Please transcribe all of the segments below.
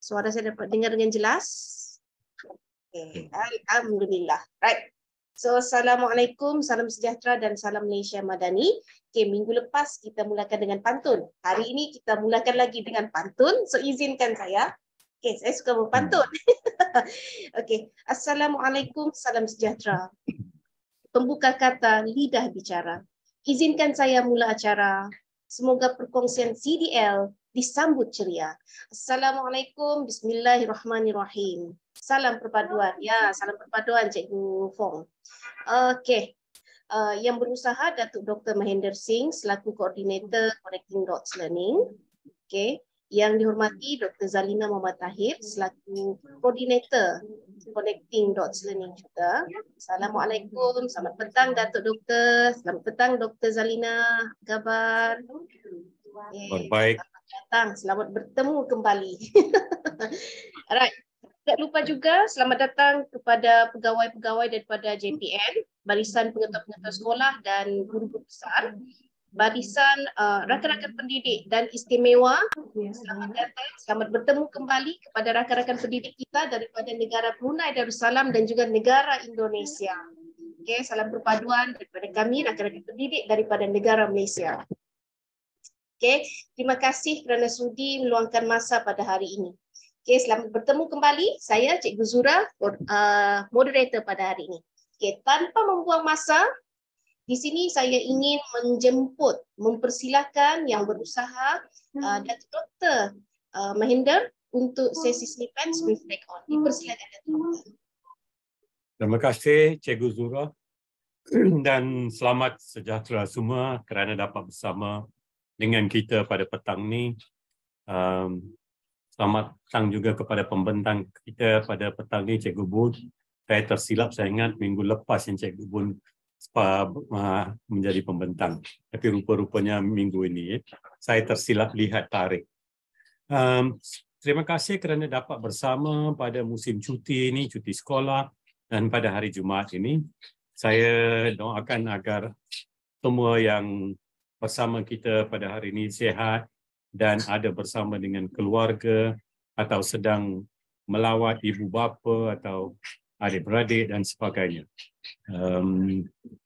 Suara saya dapat dengar dengan jelas? Okay. Alhamdulillah. Right. So, Assalamualaikum, salam sejahtera dan salam Malaysia Madani. Okay, minggu lepas kita mulakan dengan pantun. Hari ini kita mulakan lagi dengan pantun. So, izinkan saya. Okay, saya suka berpantun. Okay. Assalamualaikum, salam sejahtera. Pembuka kata, lidah bicara. Izinkan saya mula acara. Semoga perkongsian CDL disambut ceria. Assalamualaikum, bismillahirrahmanirrahim. Salam perpaduan. Ya, salam perpaduan Cikgu Fong. Okey. Yang berusaha Datuk Dr. Mahender Singh selaku koordinator Connecting Dots Learning. Okey. Yang dihormati Dr. Zalina Muhammad Tahir selaku koordinator Connecting Dots Learning juga. Assalamualaikum. Selamat petang Datuk Doktor. Selamat petang Dr. Zalina. Khabar? Baik. Selamat datang. Selamat bertemu kembali. Alright. Tak lupa juga selamat datang kepada pegawai-pegawai daripada JPN, Barisan Pengetua-Pengetua Sekolah dan guru-guru besar, barisan rakan-rakan pendidik dan istimewa. Selamat datang, selamat bertemu kembali kepada rakan-rakan pendidik kita daripada negara Brunei Darussalam dan juga negara Indonesia. Okay, salam perpaduan daripada kami, rakan-rakan pendidik daripada negara Malaysia. Okay, terima kasih kerana sudi meluangkan masa pada hari ini. Okay, selamat bertemu kembali. Saya Cikgu Zura, moderator pada hari ini. Okay, tanpa membuang masa, di sini saya ingin menjemput, mempersilakan yang berusaha Datuk Dr. Mahender untuk sesi snippet brief break on. Dipersilakan Datuk Dr. Terima kasih Cikgu Zura dan selamat sejahtera semua kerana dapat bersama dengan kita pada petang ni. Selamat petang juga kepada pembentang kita pada petang ni, Cikgu Bun. Saya tersilap, saya ingat minggu lepas yang Cikgu Bun menjadi pembentang. Tapi rupa-rupanya minggu ini, saya tersilap lihat tarikh. Terima kasih kerana dapat bersama pada musim cuti ini, cuti sekolah. Dan pada hari Jumaat ini, saya doakan agar semua yang bersama kita pada hari ini sihat, dan ada bersama dengan keluarga atau sedang melawat ibu bapa atau adik-beradik dan sebagainya.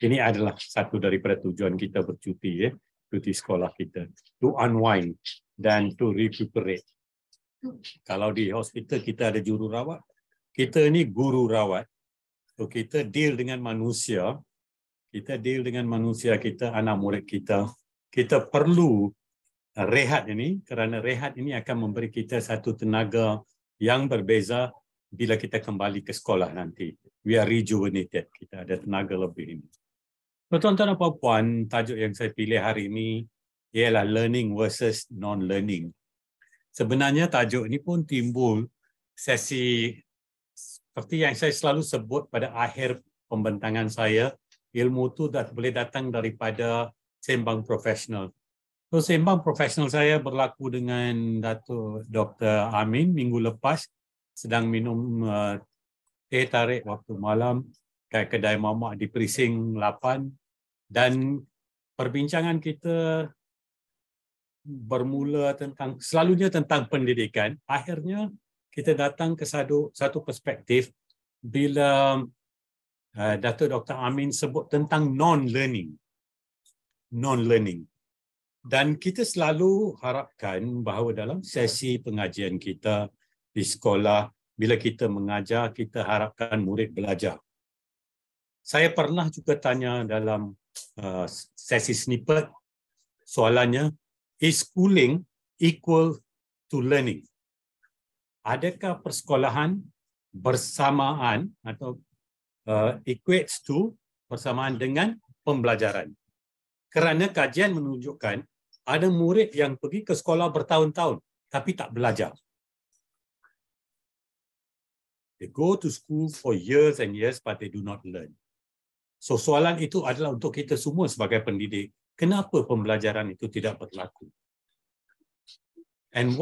Ini adalah satu daripada tujuan kita bercuti, cuti sekolah kita. To unwind dan to recuperate. Kalau di hospital kita ada jururawat, kita ni guru rawat. So kita deal dengan manusia, kita anak murid kita. Kita perlu rehat ini kerana rehat ini akan memberi kita satu tenaga yang berbeza bila kita kembali ke sekolah nanti. We are rejuvenated. Kita ada tenaga lebih ini. Tuan-tuan dan puan-puan, tajuk yang saya pilih hari ini ialah learning versus non-learning. Sebenarnya tajuk ini pun timbul sesi seperti yang saya selalu sebut pada akhir pembentangan saya, ilmu tu boleh datang daripada sembang profesional. So, sembang profesional saya berlaku dengan Datuk Dr. Amin minggu lepas, sedang minum teh tarik waktu malam kat kedai mamak di Precinct 8, dan perbincangan kita bermula selalunya tentang pendidikan. Akhirnya kita datang ke satu perspektif bila Datuk Dr. Amin sebut tentang non-learning. Dan kita selalu harapkan bahawa dalam sesi pengajian kita di sekolah, bila kita mengajar, kita harapkan murid belajar. Saya pernah juga tanya dalam sesi snippet, soalannya, is schooling equal to learning? Adakah persekolahan bersamaan atau equates to bersamaan dengan pembelajaran? Kerana kajian menunjukkan ada murid yang pergi ke sekolah bertahun-tahun tapi tak belajar. They go to school for years and years but they do not learn. So soalan itu adalah untuk kita semua sebagai pendidik. Kenapa pembelajaran itu tidak berlaku? And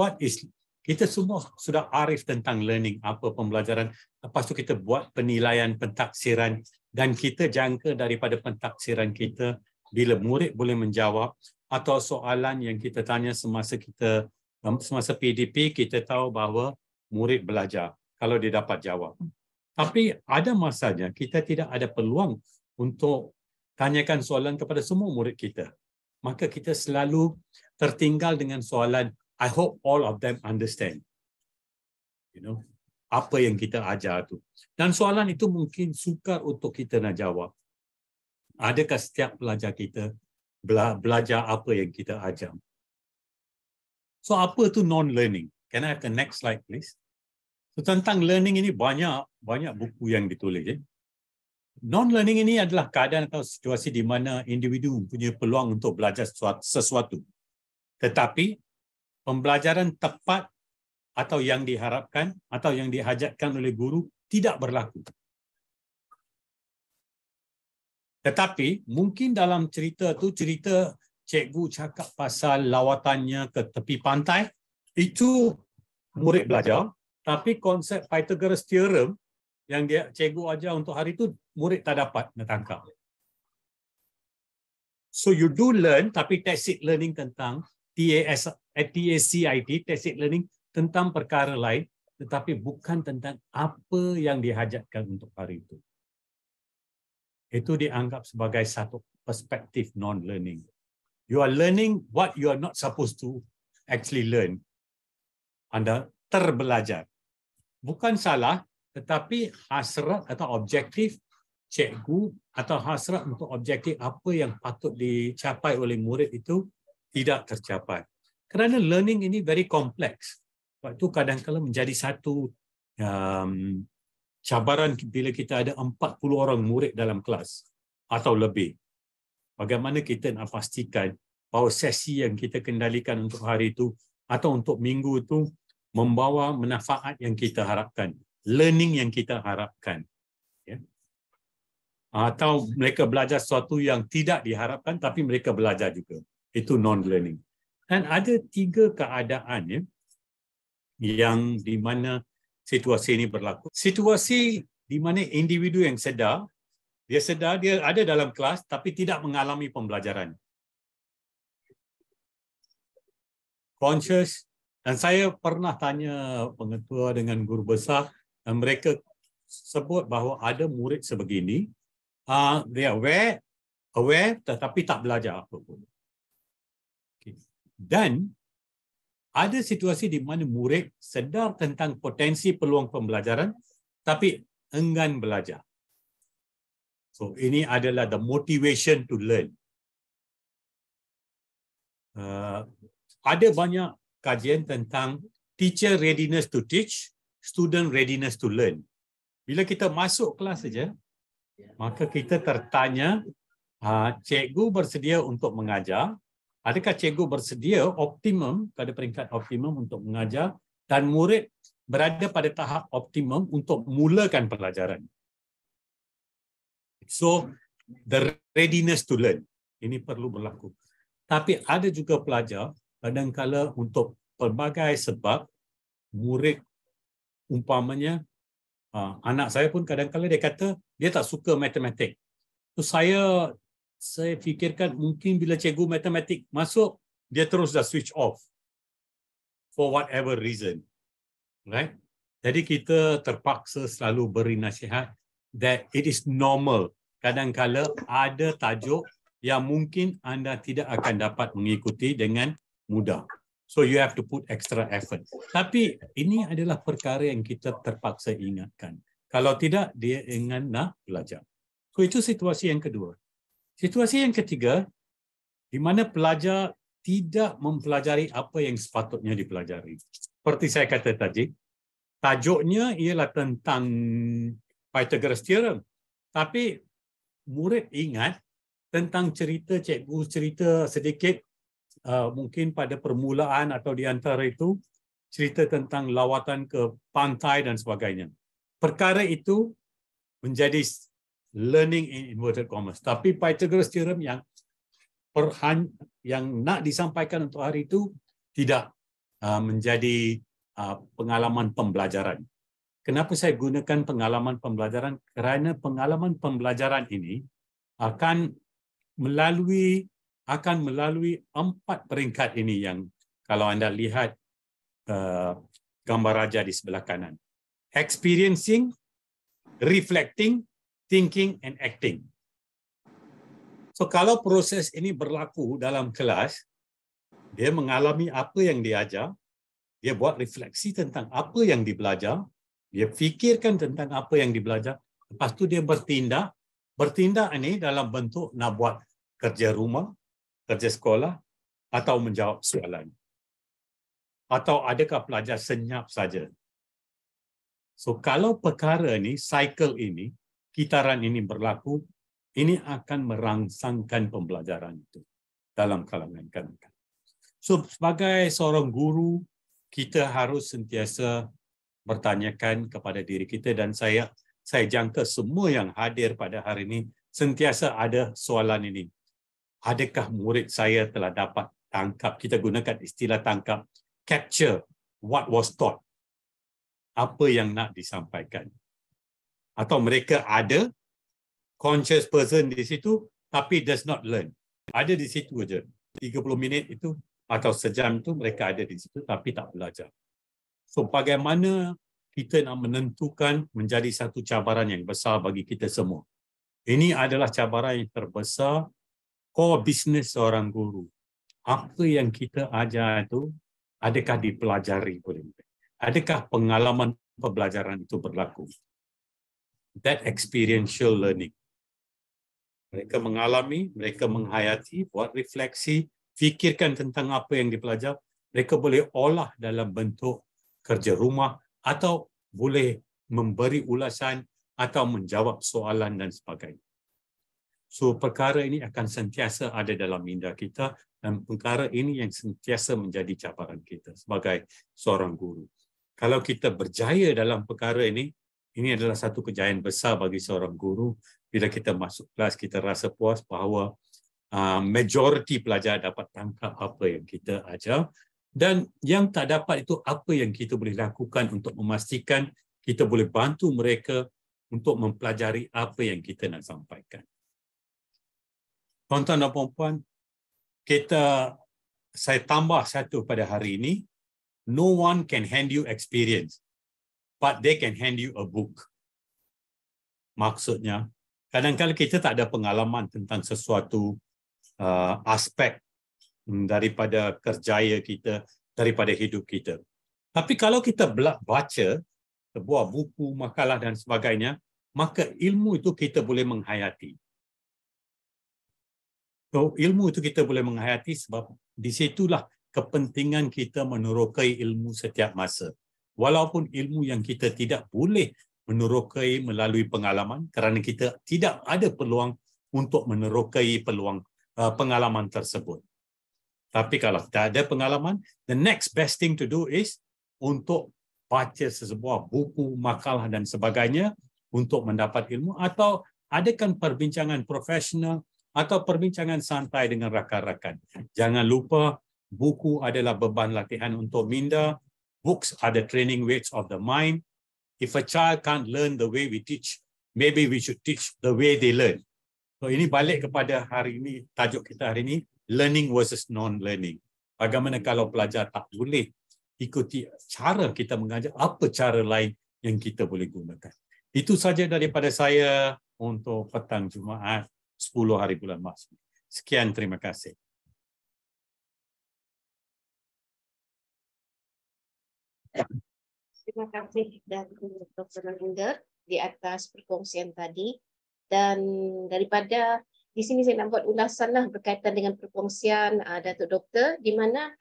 kita semua sudah arif tentang learning, apa pembelajaran. Lepas tu kita buat penilaian, pentaksiran, dan kita jangka daripada pentaksiran kita bila murid boleh menjawab, atau soalan yang kita tanya semasa PDP, kita tahu bahawa murid belajar kalau dia dapat jawab. Tapi ada masanya kita tidak ada peluang untuk tanyakan soalan kepada semua murid kita. Maka kita selalu tertinggal dengan soalan, I hope all of them understand. Apa yang kita ajar tu. Dan soalan itu mungkin sukar untuk kita nak jawab. Adakah setiap pelajar kita belajar apa yang kita ajar? So apa tu non-learning? Can I have the next slide please? So, tentang learning ini banyak buku yang ditulis. Non-learning ini adalah keadaan atau situasi di mana individu punya peluang untuk belajar sesuatu. Tetapi pembelajaran tepat atau yang diharapkan atau yang dihajatkan oleh guru tidak berlaku. Tetapi mungkin dalam cerita cikgu cakap pasal lawatannya ke tepi pantai, itu murid belajar, tapi konsep Pythagoras theorem yang cikgu ajar untuk hari itu murid tak dapat nak tangkap. So you do learn, tapi tacit learning tentang TACIT, tacit learning tentang perkara lain, tetapi bukan tentang apa yang dihajatkan untuk hari itu. Itu dianggap sebagai satu perspektif non-learning. You are learning what you are not supposed to actually learn. Anda terbelajar. Bukan salah, tetapi hasrat atau objektif cikgu atau hasrat untuk objektif apa yang patut dicapai oleh murid itu tidak tercapai. Kerana learning ini very complex. Sebab itu kadang-kadang menjadi satu cabaran bila kita ada 40 orang murid dalam kelas atau lebih. Bagaimana kita nak pastikan bahawa sesi yang kita kendalikan untuk hari itu atau untuk minggu itu membawa manfaat yang kita harapkan, learning yang kita harapkan. Ya. Atau mereka belajar sesuatu yang tidak diharapkan tapi mereka belajar juga. Itu non-learning. Dan ada 3 keadaan ya, yang di mana situasi ini berlaku. Situasi di mana individu yang sedar dia ada dalam kelas tapi tidak mengalami pembelajaran. Conscious, dan saya pernah tanya pengetua dengan guru besar dan mereka sebut bahawa ada murid sebegini, they are aware tetapi tak belajar apa pun. Okay. Dan ada situasi di mana murid sedar tentang potensi peluang pembelajaran tapi enggan belajar. So ini adalah the motivation to learn. Ada banyak kajian tentang teacher readiness to teach, student readiness to learn. Bila kita masuk kelas saja, maka kita tertanya, cikgu bersedia untuk mengajar. Adakah cikgu bersedia optimum pada peringkat optimum untuk mengajar dan murid berada pada tahap optimum untuk mulakan pelajaran. So, the readiness to learn. Ini perlu berlaku. Tapi ada juga pelajar kadang-kala untuk pelbagai sebab murid umpamanya anak saya pun kadang-kala dia kata dia tak suka matematik. So, saya fikirkan mungkin bila cikgu matematik masuk, dia terus dah switch off for whatever reason. Right? Jadi kita terpaksa selalu beri nasihat that it is normal. Kadang-kala ada tajuk yang mungkin anda tidak akan dapat mengikuti dengan mudah. So you have to put extra effort. Tapi ini adalah perkara yang kita terpaksa ingatkan. Kalau tidak, dia ingin nak belajar. So itu situasi yang kedua. Situasi yang ketiga, di mana pelajar tidak mempelajari apa yang sepatutnya dipelajari. Seperti saya kata tadi, tajuknya ialah tentang Pythagoras theorem. Tapi murid ingat tentang cerita cikgu cerita sedikit mungkin pada permulaan atau di antara itu cerita tentang lawatan ke pantai dan sebagainya. Perkara itu menjadi learning in inverted commas. Tapi Pythagoras theorem yang nak disampaikan untuk hari itu tidak menjadi pengalaman pembelajaran. Kenapa saya gunakan pengalaman pembelajaran? Kerana pengalaman pembelajaran ini akan melalui 4 peringkat ini yang kalau anda lihat gambar raja di sebelah kanan. Experiencing, reflecting, thinking and acting. So kalau proses ini berlaku dalam kelas, dia mengalami apa yang diajar, dia buat refleksi tentang apa yang dibelajar, dia fikirkan tentang apa yang dibelajar, lepas tu dia bertindak. Bertindak ini dalam bentuk nak buat kerja rumah, kerja sekolah atau menjawab soalan. Atau adakah pelajar senyap saja? So kalau perkara ini, cycle ini, kitaran ini berlaku, ini akan merangsangkan pembelajaran itu dalam kalangan kanak-kanak. So sebagai seorang guru, kita harus sentiasa bertanyakan kepada diri kita, dan saya jangka semua yang hadir pada hari ini sentiasa ada soalan ini. Adakah murid saya telah dapat tangkap, kita gunakan istilah tangkap, capture what was taught. Apa yang nak disampaikan. Atau mereka ada conscious person di situ tapi does not learn. Ada di situ aja. 30 minit itu atau sejam itu mereka ada di situ tapi tak belajar. So bagaimana kita nak menentukan menjadi satu cabaran yang besar bagi kita semua. Ini adalah cabaran yang terbesar core business seorang guru. Apa yang kita ajar itu adakah dipelajari oleh mereka? Adakah pengalaman pembelajaran itu berlaku? That experiential learning. Mereka mengalami, mereka menghayati, buat refleksi, fikirkan tentang apa yang dipelajar. Mereka boleh olah dalam bentuk kerja rumah atau boleh memberi ulasan atau menjawab soalan dan sebagainya. So perkara ini akan sentiasa ada dalam minda kita, dan perkara ini yang sentiasa menjadi cabaran kita sebagai seorang guru. Kalau kita berjaya dalam perkara ini adalah satu kejayaan besar bagi seorang guru. Bila kita masuk kelas, kita rasa puas bahawa majoriti pelajar dapat tangkap apa yang kita ajar, dan yang tak dapat itu apa yang kita boleh lakukan untuk memastikan kita boleh bantu mereka untuk mempelajari apa yang kita nak sampaikan. Tuan-tuan dan puan-puan, saya tambah satu pada hari ini. No one can hand you experience, but they can hand you a book. Maksudnya, kadang-kadang kita tak ada pengalaman tentang sesuatu aspek daripada kerjaya kita, daripada hidup kita. Tapi kalau kita baca sebuah buku, makalah dan sebagainya, maka ilmu itu kita boleh menghayati. So, ilmu itu kita boleh menghayati sebab di situlah kepentingan kita menerokai ilmu setiap masa. Walaupun ilmu yang kita tidak boleh menerokai melalui pengalaman kerana kita tidak ada peluang untuk menerokai pengalaman tersebut. Tapi kalau tak ada pengalaman, the next best thing to do is untuk baca sebuah buku, makalah dan sebagainya untuk mendapat ilmu, atau adakan perbincangan profesional atau perbincangan santai dengan rakan-rakan. Jangan lupa, buku adalah beban latihan untuk minda. Books are the training weights of the mind. If a child can't learn the way we teach, maybe we should teach the way they learn. So ini balik kepada hari ini, tajuk kita hari ini, learning versus non-learning. Bagaimana kalau pelajar tak boleh ikuti cara kita mengajar, apa cara lain yang kita boleh gunakan. Itu saja daripada saya untuk petang Jumaat 10 hari bulan Mac. Sekian, terima kasih. Terima kasih Dr. Ravinder di atas perkongsian tadi. Dan daripada di sini saya nak buat ulasan lah berkaitan dengan perkongsian Datuk Doktor, di mana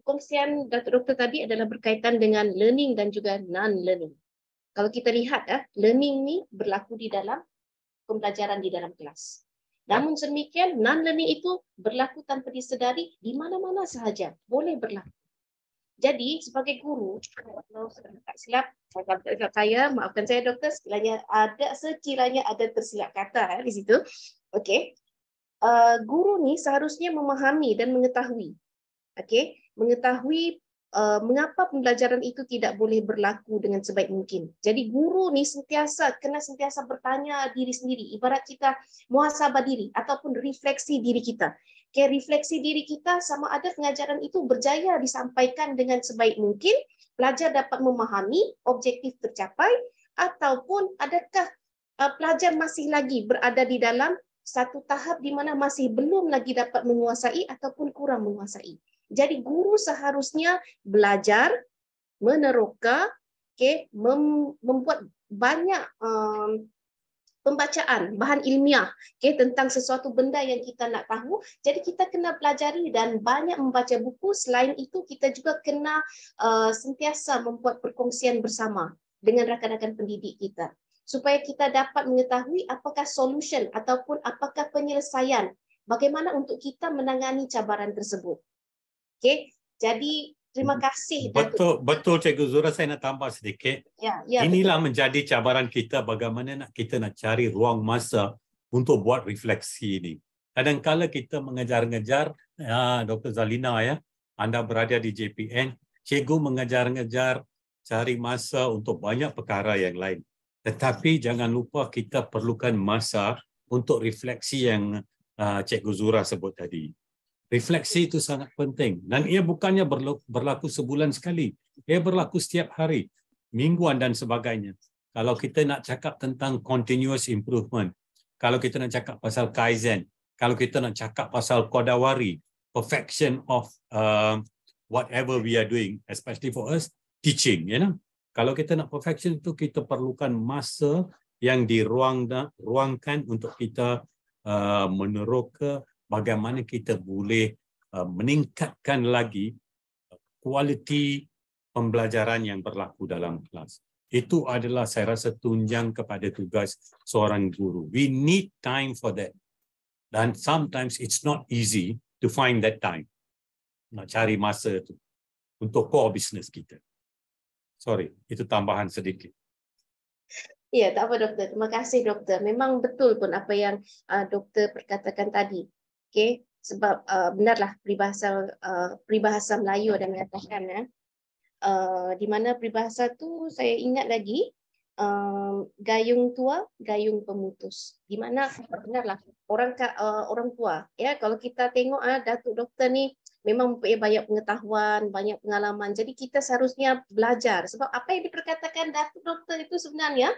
perkongsian Datuk Doktor tadi adalah berkaitan dengan learning dan juga non-learning. Kalau kita lihat learning ni berlaku di dalam pembelajaran di dalam kelas. Namun sedemikian, non-learning itu berlaku tanpa disedari di mana-mana sahaja. Boleh berlaku. Jadi sebagai guru, kalau tak silap, saya maafkan saya doktor, sekiranya ada tersilap kata di situ. Okey. Guru ni seharusnya memahami dan mengetahui. Okey, mengetahui mengapa pembelajaran itu tidak boleh berlaku dengan sebaik mungkin. Jadi guru ni kena sentiasa bertanya diri sendiri, ibarat kita muhasabah diri ataupun refleksi diri kita. Refleksi diri kita sama ada pengajaran itu berjaya disampaikan dengan sebaik mungkin pelajar dapat memahami, objektif tercapai, ataupun adakah pelajar masih lagi berada di dalam satu tahap di mana masih belum lagi dapat menguasai ataupun kurang menguasai. Jadi guru seharusnya belajar, meneroka, membuat banyak pembacaan, bahan ilmiah tentang sesuatu benda yang kita nak tahu. Jadi kita kena pelajari dan banyak membaca buku. Selain itu, kita juga kena sentiasa membuat perkongsian bersama dengan rakan-rakan pendidik kita, supaya kita dapat mengetahui apakah solution ataupun apakah penyelesaian bagaimana untuk kita menangani cabaran tersebut. Jadi terima kasih Datuk. Betul Cikgu Zura, saya nak tambah sedikit. Ya, Inilah betul. menjadi cabaran kita, bagaimana kita nak cari ruang masa untuk buat refleksi ini. Kadang-kala kita mengejar-ngejar, Dr. Zalina ya, anda berada di JPN, cikgu mengejar-ngejar cari masa untuk banyak perkara yang lain. Tetapi jangan lupa kita perlukan masa untuk refleksi yang Cikgu Zura sebut tadi. Refleksi itu sangat penting dan ia bukannya berlaku sebulan sekali. Ia berlaku setiap hari, mingguan dan sebagainya. Kalau kita nak cakap tentang continuous improvement, kalau kita nak cakap pasal Kaizen, kalau kita nak cakap pasal Kodawari, perfection of whatever we are doing, especially for us, teaching, you know. Kalau kita nak perfection itu, kita perlukan masa yang diruangkan untuk kita meneroka bagaimana kita boleh meningkatkan lagi kualiti pembelajaran yang berlaku dalam kelas. Itu adalah saya rasa tunjang kepada tugas seorang guru. We need time for that. Dan sometimes it's not easy to find that time. Nak cari masa itu untuk core business kita. Sorry, itu tambahan sedikit. Ya, tak apa doktor. Terima kasih doktor. Memang betul pun apa yang doktor perkatakan tadi. Sebab benarlah peribahasa Melayu ada mengatakan di mana peribahasa tu saya ingat lagi gayung tua, gayung pemutus. Di mana benarlah orang tua ya, kalau kita tengok datuk doktor ni memang mempunyai banyak pengetahuan, banyak pengalaman. Jadi kita seharusnya belajar sebab apa yang diperkatakan datuk doktor itu sebenarnya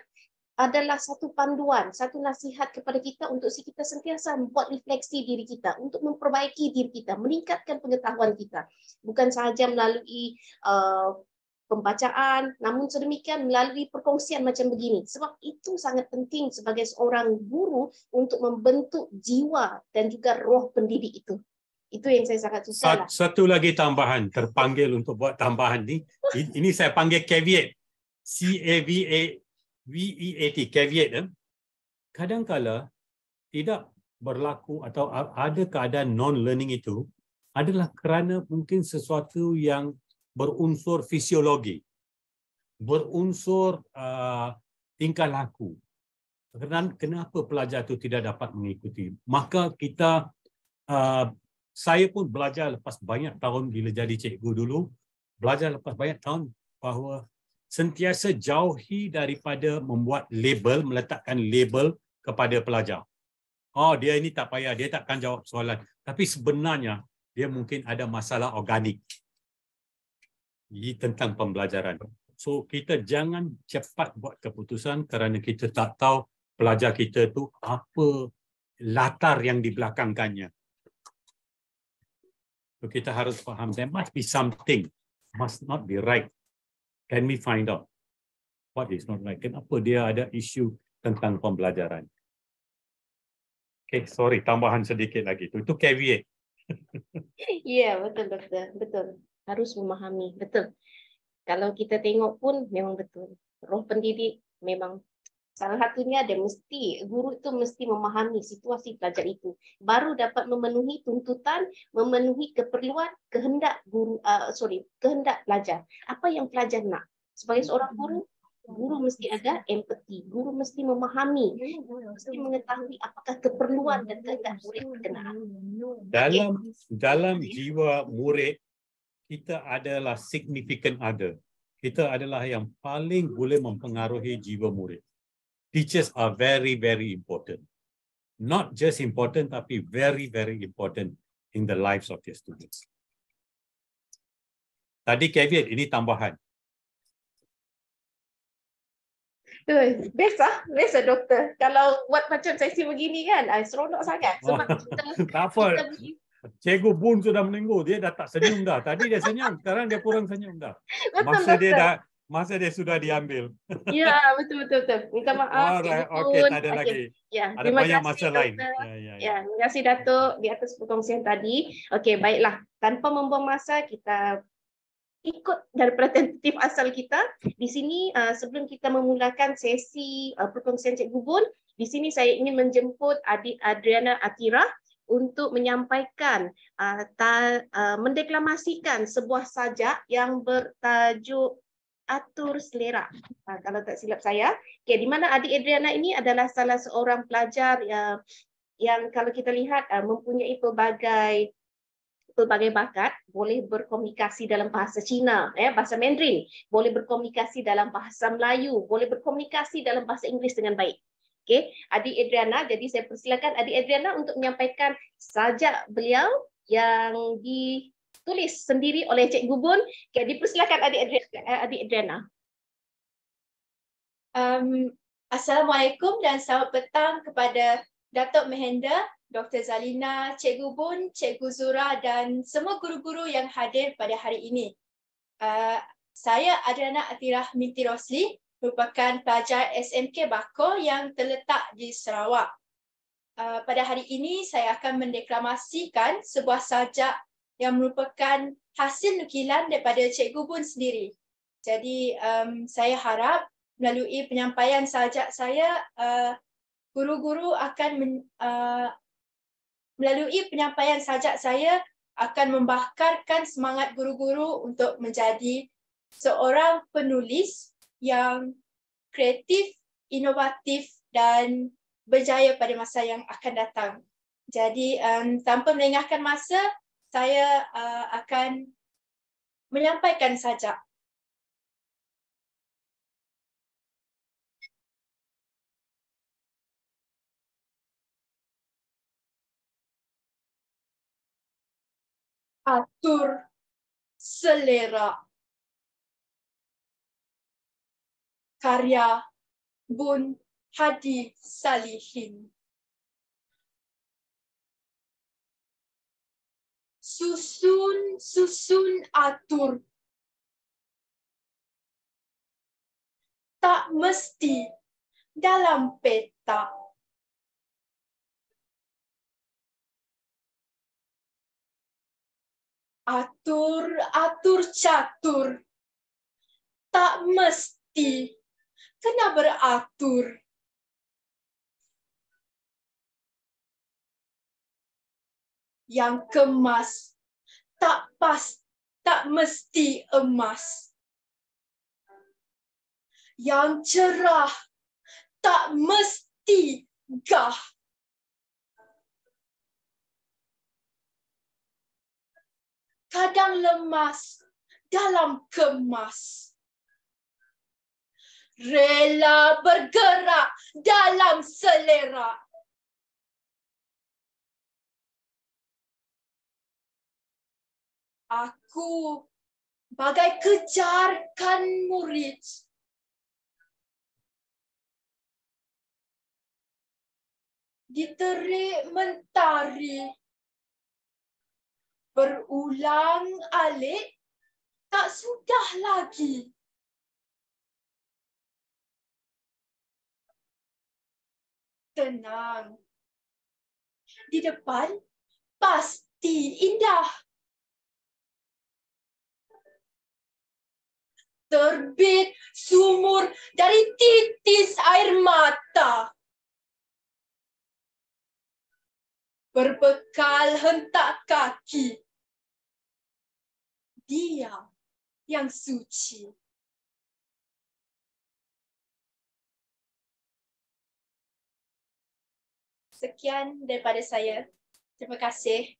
adalah satu panduan, satu nasihat kepada kita untuk kita sentiasa membuat refleksi diri kita, untuk memperbaiki diri kita, meningkatkan pengetahuan kita. Bukan sahaja melalui pembacaan, namun sedemikian melalui perkongsian macam begini. Sebab itu sangat penting sebagai seorang guru untuk membentuk jiwa dan juga roh pendidik itu. Itu yang saya sangat suka lah. Satu lagi tambahan, terpanggil untuk buat tambahan ni. Ini saya panggil caveat. C-A-V-E-A-T, caveat. Kadang-kala tidak berlaku atau ada keadaan non-learning itu adalah kerana mungkin sesuatu yang berunsur fisiologi, berunsur tingkah laku. Kenapa pelajar itu tidak dapat mengikuti? Maka kita, saya pun belajar lepas banyak tahun bila jadi cikgu dulu, belajar lepas banyak tahun bahawa sentiasa jauhi daripada membuat label, meletakkan label kepada pelajar. Oh, dia ini tak payah, dia takkan jawab soalan. Tapi sebenarnya dia mungkin ada masalah organik tentang pembelajaran. So kita jangan cepat buat keputusan kerana kita tak tahu pelajar kita tu apa latar yang dibelakangkannya. So kita harus faham there must be something, must not be right. Can we find out what is not right? Kenapa dia ada isu tentang pembelajaran? Okay, sorry, tambahan sedikit lagi. Itu caveat. Ya, betul doktor. Betul. Harus memahami. Betul. Kalau kita tengok pun memang betul. Roh pendidik memang salah satunya ada guru itu mesti memahami situasi pelajar itu. Baru dapat memenuhi tuntutan, memenuhi keperluan, kehendak kehendak pelajar. Apa yang pelajar nak? Sebagai seorang guru, guru mesti ada empati. Guru mesti memahami, mesti mengetahui apakah keperluan dan kehendak murid berkenaan. Dalam jiwa murid, kita adalah significant other. Kita adalah yang paling boleh mempengaruhi jiwa murid. Teachers are very, very important. Not just important, tapi very, very important in the lives of their students. Tadi caveat, ini tambahan. Biasa doktor. Kalau buat macam sesi begini kan, seronok sangat. Sebab Tak kita apa. Cikgu Bun sudah menunggu. Dia dah tak senyum dah. Tadi dia senyum, sekarang dia kurang senyum dah. betul. Masa dia sudah diambil. Ya, betul. Minta maaf, Alright, Cikgu okey, Pun. tak ada lagi. Ya, Ada terima banyak kasih masa lain. doktor. Ya. Ya, terima kasih Datuk di atas perkongsian tadi. Okey, baiklah. Tanpa membuang masa, kita ikut daripada tentatif asal kita. Di sini sebelum kita memulakan sesi perkongsian Cikgu Bun, di sini saya ingin menjemput adik Adriana Atira untuk menyampaikan mendeklamasikan sebuah sajak yang bertajuk Atur Selera. Kalau tak silap saya, di mana adik Adriana ini adalah salah seorang pelajar yang kalau kita lihat mempunyai pelbagai bakat, boleh berkomunikasi dalam bahasa Cina, bahasa Mandarin, boleh berkomunikasi dalam bahasa Melayu, boleh berkomunikasi dalam bahasa Inggeris dengan baik. Okey, adik Adriana, jadi saya persilakan adik Adriana untuk menyampaikan sajak beliau yang ditulis sendiri oleh Cikgu Bun. Okey, dipersilakan adik Adriana. Assalamualaikum dan selamat petang kepada Datuk Mahendra, Dr. Zalina, Cikgu Bun, Cikgu Zura dan semua guru-guru yang hadir pada hari ini. Saya Adriana Atira Minti Rosli, merupakan pelajar SMK Bako yang terletak di Sarawak. Pada hari ini saya akan mendeklamasikan sebuah sajak yang merupakan hasil nukilan daripada Cikgu Bun sendiri. Jadi saya harap melalui penyampaian sajak saya, guru-guru akan melalui penyampaian sajak saya akan membakarkan semangat guru-guru untuk menjadi seorang penulis yang kreatif, inovatif dan berjaya pada masa yang akan datang. Jadi tanpa melengahkan masa, saya akan menyampaikan sajak. Atur selera. Karya Bun Hadi Salihin. Susun atur. Tak mesti dalam peta. Atur catur. Tak mesti kena beratur. Yang kemas tak mesti emas. Yang cerah tak mesti gah. Kadang lemas dalam kemas. Rela bergerak dalam selera. Aku bagai kejarkan murid. Diterik mentari. Berulang alik tak sudah lagi. Tenang. Di depan pasti indah. Terbit sumur dari titis air mata. Berbekal hentak kaki. Dia yang suci. Sekian daripada saya. Terima kasih.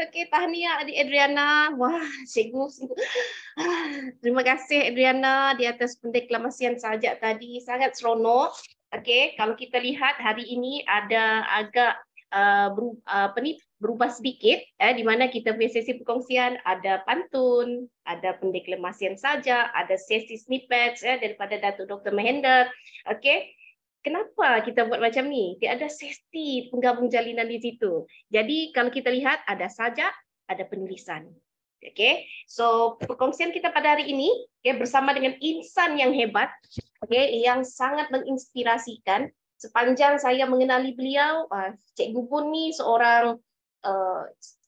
Okey, tahniah adik Adriana. Wah, cikgu. Terima kasih Adriana di atas pendeklamasian sajak tadi. Sangat seronok. Okey, kalau kita lihat hari ini ada agak berubah sedikit, di mana kita punya sesi perkongsian ada pantun, ada pendeklamasian saja, ada sesi snippets daripada Datuk Dr. Mahender. Okey. Kenapa kita buat macam ni? Dia ada sesi penggabung jalinan di situ. Jadi kalau kita lihat ada sajak, ada penulisan. Okay, so perkongsian kita pada hari ini bersama dengan insan yang hebat, yang sangat menginspirasikan. Sepanjang saya mengenali beliau, Cikgu Bun ni seorang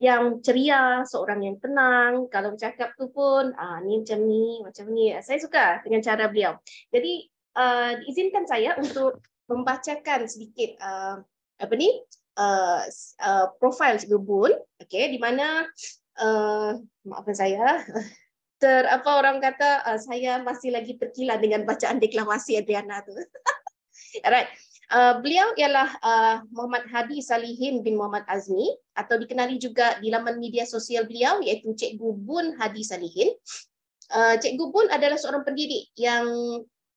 yang ceria, seorang yang tenang. Kalau bercakap tu pun ni macam ni, macam ni. Saya suka dengan cara beliau. Jadi diizinkan saya untuk membacakan sedikit profil Cikgu Bun, di mana maafkan saya, orang kata saya masih lagi terkilan dengan bacaan deklamasi Adriana tu. Alright. Beliau ialah Muhammad Hadi Salihin bin Muhammad Azmi, atau dikenali juga di laman media sosial beliau iaitu Cikgu Bun Hadi Salihin. Cikgu Bun adalah seorang pendidik yang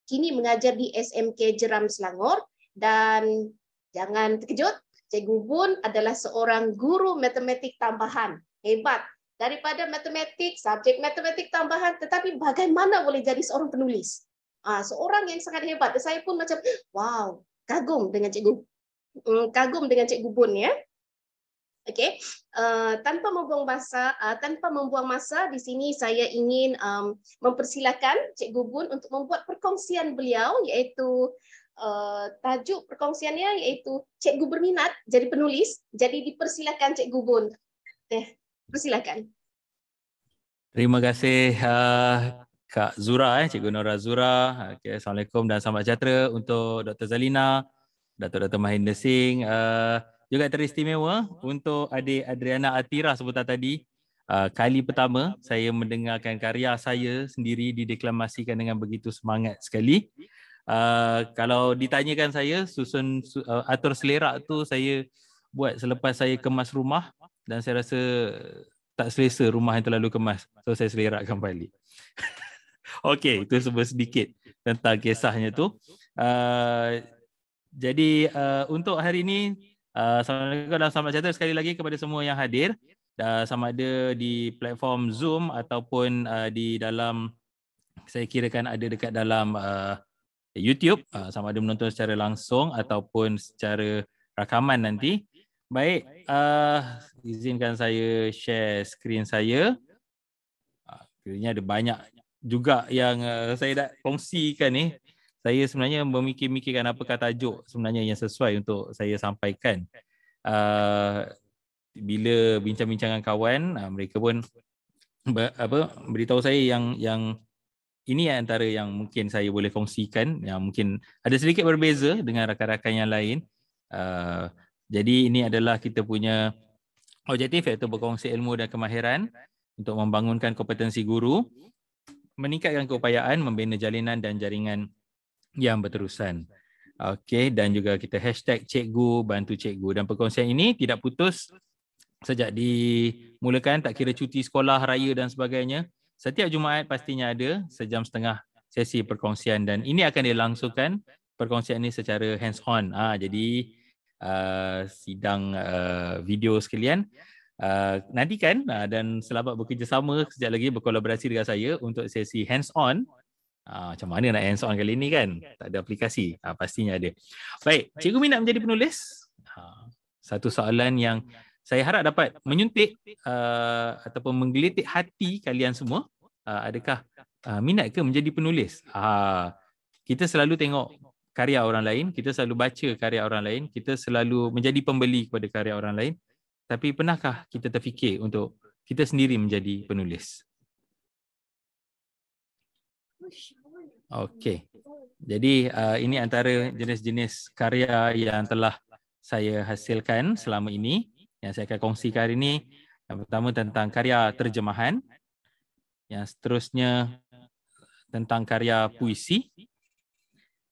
kini mengajar di SMK Jeram Selangor, dan jangan terkejut, Cikgu Bun adalah seorang guru matematik tambahan. Hebat. Daripada matematik, subjek matematik tambahan, tetapi bagaimana boleh jadi seorang penulis? Seorang yang sangat hebat. Saya pun macam, wow, kagum dengan Cikgu Bun ya. Okey, tanpa membuang masa, di sini saya ingin mempersilakan Cikgu Bun untuk membuat perkongsian beliau, iaitu tajuk perkongsiannya iaitu Cikgu berminat jadi penulis. Jadi dipersilakan Cikgu Bun. Persilakan. Terima kasih Kak Zura, Cikgu Nora Zura. Okay, Assalamualaikum dan selamat sejahtera untuk Dr. Zalina, Dr. Mahender Singh. Juga teristimewa untuk adik Adriana Atira sebentar tadi. Kali pertama saya mendengarkan karya saya sendiri dideklamasikan dengan begitu semangat sekali. Kalau ditanyakan saya, susun atur selerak tu saya buat selepas saya kemas rumah, dan saya rasa tak selesa rumah yang terlalu kemas. So saya selerakkan balik. Okey, itu sedikit tentang kisahnya tu. Jadi untuk hari ini, Assalamualaikum dan selamat sejahtera sekali lagi kepada semua yang hadir. Sama ada di platform Zoom ataupun di dalam, saya kirakan ada dekat dalam YouTube, sama ada menonton secara langsung ataupun secara rakaman nanti. Baik, izinkan saya share skrin saya. Kiranya ada banyak juga yang saya dah kongsikan ni. Saya sebenarnya memikir-mikirkan apakah tajuk sebenarnya yang sesuai untuk saya sampaikan. Bila bincang-bincang dengan kawan, mereka pun beritahu saya yang ini antara yang mungkin saya boleh kongsikan, yang mungkin ada sedikit berbeza dengan rakan-rakan yang lain. Jadi ini adalah kita punya objektif, iaitu berkongsi ilmu dan kemahiran untuk membangunkan kompetensi guru, meningkatkan keupayaan, membina jalinan dan jaringan yang berterusan. Okey, dan juga kita hashtag cikgu bantu cikgu, dan perkongsian ini tidak putus sejak dimulakan, tak kira cuti sekolah, raya dan sebagainya. Setiap Jumaat pastinya ada sejam setengah sesi perkongsian, dan ini akan dilangsungkan perkongsian ini secara hands on. Jadi sidang video sekalian, nantikan dan selamat bekerjasama sekejap lagi, berkolaborasi dengan saya untuk sesi hands on. Macam mana nak hands on kali ini kan? Tak ada aplikasi, pastinya ada. Baik, cikgu minat menjadi penulis? Satu soalan yang saya harap dapat menyuntik ataupun menggelitik hati kalian semua. Adakah minat ke menjadi penulis? Kita selalu tengok karya orang lain, kita selalu baca karya orang lain, kita selalu menjadi pembeli kepada karya orang lain. Tapi pernahkah kita terfikir untuk kita sendiri menjadi penulis? Okey. Jadi ini antara jenis-jenis karya yang telah saya hasilkan selama ini, yang saya akan kongsikan hari ini. Yang pertama tentang karya terjemahan, yang seterusnya tentang karya puisi,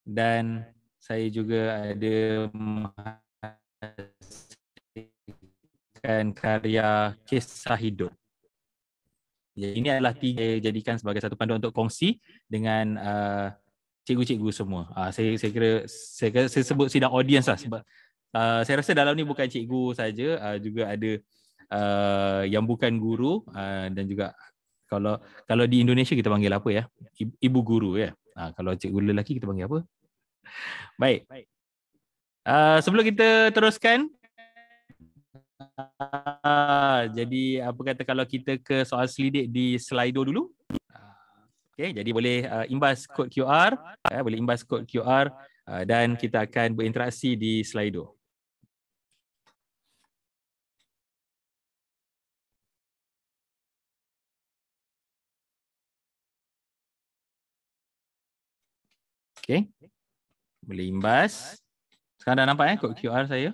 dan saya juga ada menghasilkan karya kisah hidup. Ini adalah tiga jadikan sebagai satu panduan untuk kongsi dengan cikgu-cikgu semua. Saya kira saya sebut sidang audiens lah, sebab Saya rasa dalam ni bukan cikgu saja, juga ada yang bukan guru, dan juga kalau di Indonesia kita panggil apa ya? Ibu guru ya. Kalau cikgu lelaki kita panggil apa? Baik. Sebelum kita teruskan, jadi apa kata kalau kita ke soal selidik di Slido dulu. Okey, jadi boleh imbas kod QR, boleh imbas kod QR dan kita akan berinteraksi di Slido. Okey. Boleh imbas. Sekarang dah nampak kod QR saya?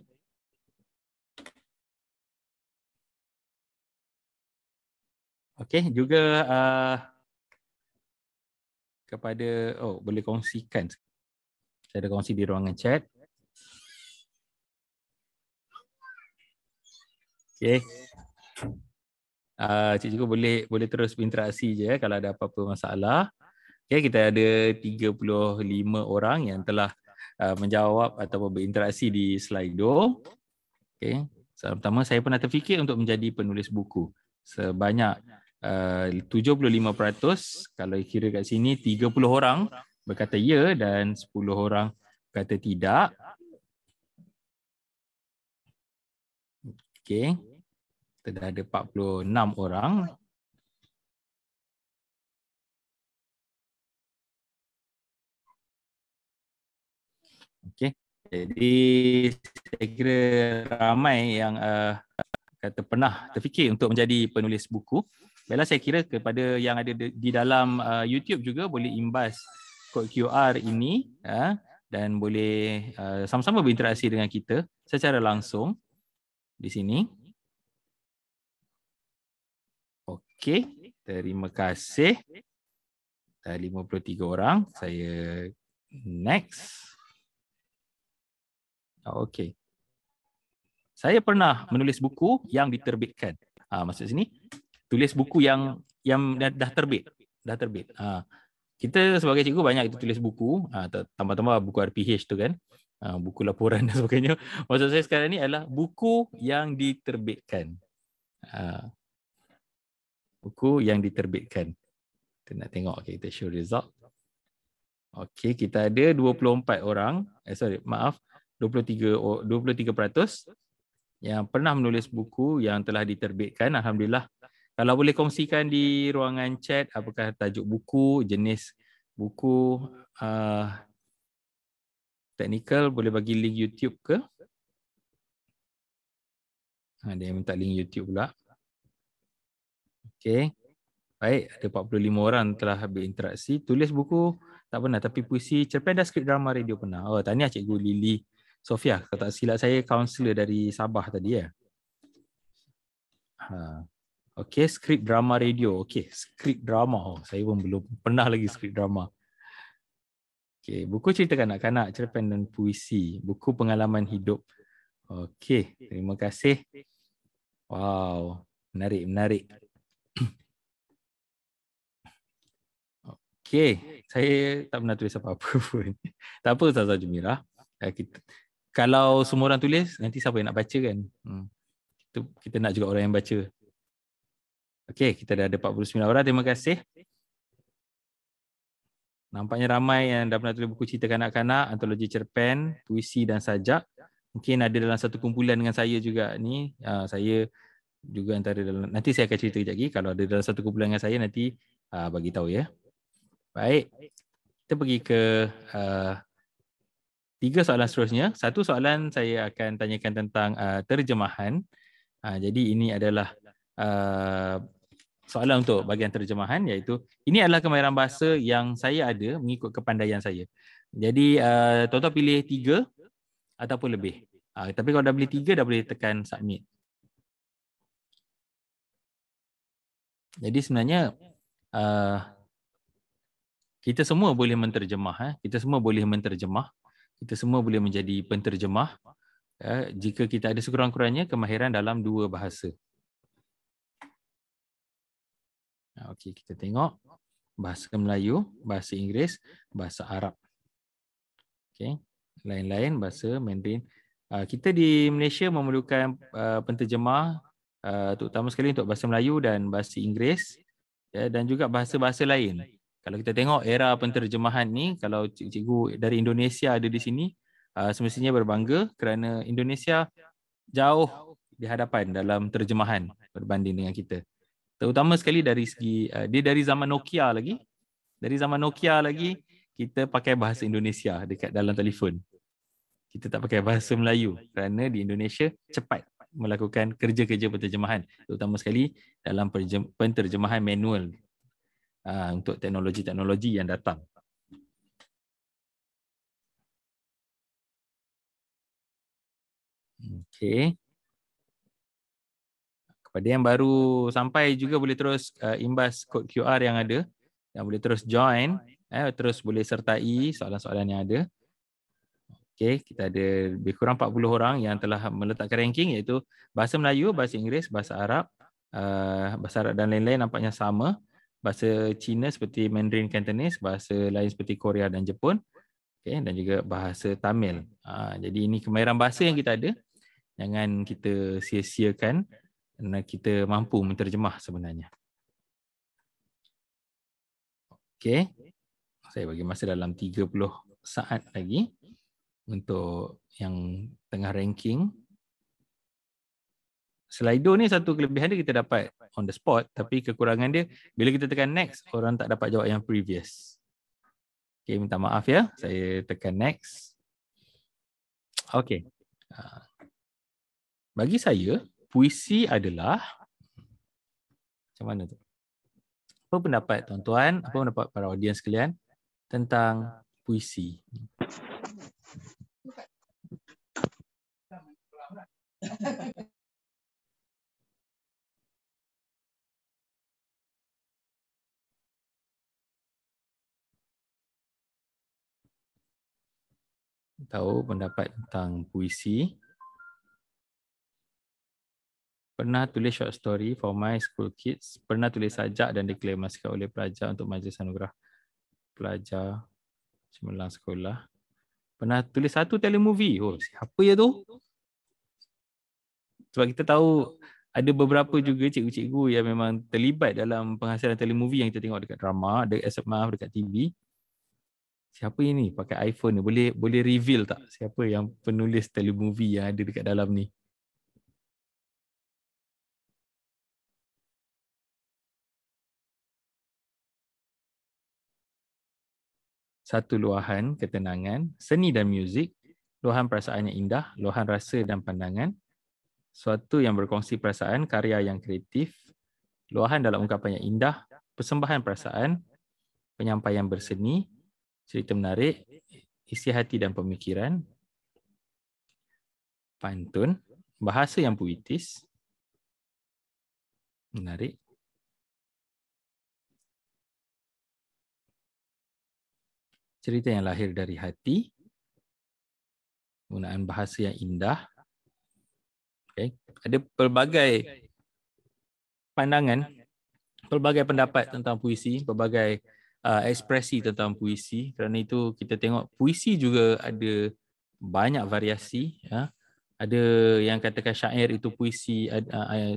Okey, juga kepada boleh kongsikan. Saya ada kongsi di ruangan chat. Okey. Cikgu boleh terus berinteraksi je kalau ada apa-apa masalah. Okey, kita ada 35 orang yang telah menjawab atau berinteraksi di Slido. Okey. Pertama, saya pernah terfikir untuk menjadi penulis buku. Sebanyak 75%, kalau kira kat sini 30 orang berkata ya dan 10 orang kata tidak. Okey. Kita dah ada 46 orang. Okey. Jadi saya kira ramai yang kata pernah terfikir untuk menjadi penulis buku. Baiklah, saya kira kepada yang ada di dalam YouTube juga boleh imbas kod QR ini dan boleh sama-sama berinteraksi dengan kita secara langsung di sini. Okey, terima kasih. Dah 53 orang. Saya next. Okey. Saya pernah menulis buku yang diterbitkan. Maksud sini tulis buku yang dah terbit. Kita sebagai cikgu banyak kita tulis buku, tambah-tambah buku RPH tu kan. Buku laporan dan sebagainya. Maksud saya sekarang ni adalah buku yang diterbitkan. Buku yang diterbitkan. Kita nak tengok, kita show result. Okey, kita ada 24 orang. 23% yang pernah menulis buku yang telah diterbitkan. Alhamdulillah. Kalau boleh kongsikan di ruangan chat, apakah tajuk buku, jenis buku, teknikal, boleh bagi link YouTube ke? Ada yang minta link YouTube pula. Okey. Baik, ada 45 orang telah berinteraksi. Tulis buku tak pernah, tapi puisi, cerpen dan skrip drama radio pernah. Tahniah Cikgu Lily Sofia. Kalau tak silap saya, kaunselor dari Sabah tadi ya. Okey, skrip drama radio. Okey, skrip drama. Saya pun belum pernah lagi skrip drama. Okey, buku cerita kanak-kanak, cerpen dan puisi, buku pengalaman hidup. Okey, terima kasih. Wow, menarik. Okey, saya tak pernah tulis apa-apa pun. Tak apa Ustazah Jumirah. Kalau semua orang tulis, nanti siapa yang nak baca kan? Kita nak juga orang yang baca. Okey, kita dah ada 49 orang. Terima kasih. Nampaknya ramai yang dah pernah tulis buku cerita kanak-kanak, antologi cerpen, puisi dan sajak. Mungkin ada dalam satu kumpulan dengan saya juga ni. Saya juga antara dalam, nanti saya akan cerita kejap lagi. Kalau ada dalam satu kumpulan dengan saya, nanti bagi tahu ya. Baik, kita pergi ke 3 soalan seterusnya. Satu soalan saya akan tanyakan tentang terjemahan. Jadi ini adalah soalan untuk bahagian terjemahan, iaitu ini adalah kemahiran bahasa yang saya ada mengikut kepandaian saya. Jadi tuan-tuan pilih 3 ataupun lebih. Tapi kalau dah pilih 3, dah boleh tekan submit. Jadi sebenarnya kita semua boleh menterjemah. Kita semua boleh menterjemah. Kita semua boleh menjadi penterjemah jika kita ada sekurang-kurangnya kemahiran dalam 2 bahasa. Okey, kita tengok bahasa Melayu, bahasa Inggeris, bahasa Arab. Okey, lain-lain bahasa Mandarin, Kita di Malaysia memerlukan penterjemah terutama sekali untuk bahasa Melayu dan bahasa Inggeris, ya, dan juga bahasa-bahasa lain. Kalau kita tengok era penterjemahan ni, kalau cikgu dari Indonesia ada di sini, semestinya berbangga kerana Indonesia jauh di hadapan dalam terjemahan berbanding dengan kita. Terutama sekali dari segi dia dari zaman Nokia lagi. Dari zaman Nokia lagi kita pakai bahasa Indonesia dekat dalam telefon. Kita tak pakai bahasa Melayu kerana di Indonesia cepat melakukan kerja-kerja penterjemahan, terutama sekali dalam penterjemahan manual untuk teknologi-teknologi yang datang. Okey. Kepada yang baru sampai juga boleh terus imbas kod QR yang ada, yang boleh terus join, terus boleh sertai soalan-soalan yang ada. Okey, kita ada lebih kurang 40 orang yang telah meletakkan ranking, iaitu bahasa Melayu, bahasa Inggeris, bahasa Arab dan lain-lain nampaknya sama. Bahasa Cina seperti Mandarin Cantonese, bahasa lain seperti Korea dan Jepun, okay, dan juga bahasa Tamil. Jadi ini kemahiran bahasa yang kita ada. Jangan kita sia-siakan kerana kita mampu menterjemah sebenarnya. Okey, saya bagi masa dalam 30 saat lagi untuk yang tengah ranking. Slido ni satu kelebihan dia, kita dapat on the spot, tapi kekurangan dia bila kita tekan next, orang tak dapat jawab yang previous. Okay, minta maaf ya, saya tekan next. Okay. Bagi saya, puisi adalah macam mana tu? Apa pendapat tuan-tuan, apa pendapat para audiens sekalian tentang puisi? Tahu pendapat tentang puisi? Pernah tulis short story for my school kids. Pernah tulis sajak dan deklamasikan oleh pelajar untuk majlis anugerah pelajar cemerlang sekolah. Pernah tulis satu telemovie. Oh, siapa ya tu? Sebab kita tahu ada beberapa juga cikgu-cikgu yang memang terlibat dalam penghasilan telemovie yang kita tengok dekat drama, dekat TV. Siapa ini pakai iPhone ni? Boleh reveal tak siapa yang penulis telemovie yang ada dekat dalam ni? Satu luahan ketenangan, seni dan muzik, luahan perasaan yang indah, luahan rasa dan pandangan, suatu yang berkongsi perasaan, karya yang kreatif, luahan dalam ungkapan yang indah, persembahan perasaan, penyampaian berseni, cerita menarik, isi hati dan pemikiran, pantun, bahasa yang puitis, menarik, cerita yang lahir dari hati, penggunaan bahasa yang indah. Okay. Ada pelbagai pandangan, pelbagai pendapat tentang puisi, pelbagai ekspresi tentang puisi. Kerana itu kita tengok puisi juga ada banyak variasi. Ya. Ada yang katakan syair itu puisi,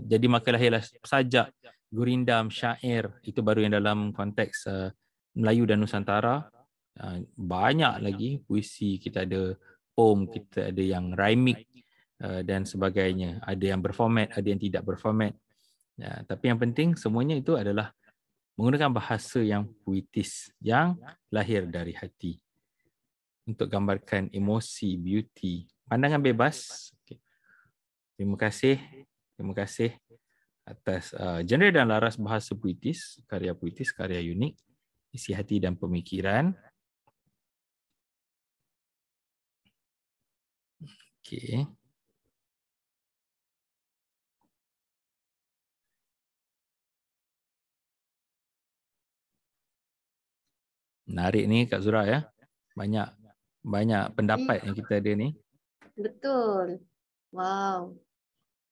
jadi maka lahirlah sajak, gurindam, syair. Itu baru yang dalam konteks Melayu dan Nusantara. Banyak lagi puisi, kita ada poem, kita ada yang rhyming dan sebagainya. Ada yang berformat, ada yang tidak berformat. Ya, tapi yang penting semuanya itu adalah menggunakan bahasa yang puitis, yang lahir dari hati untuk gambarkan emosi, beauty, pandangan bebas. Okay. Terima kasih atas genre dan laras bahasa puitis, karya unik, isi hati dan pemikiran. Okey. Menarik ni Kak Zura ya. Banyak pendapat yang kita ada ni. Betul. Wow.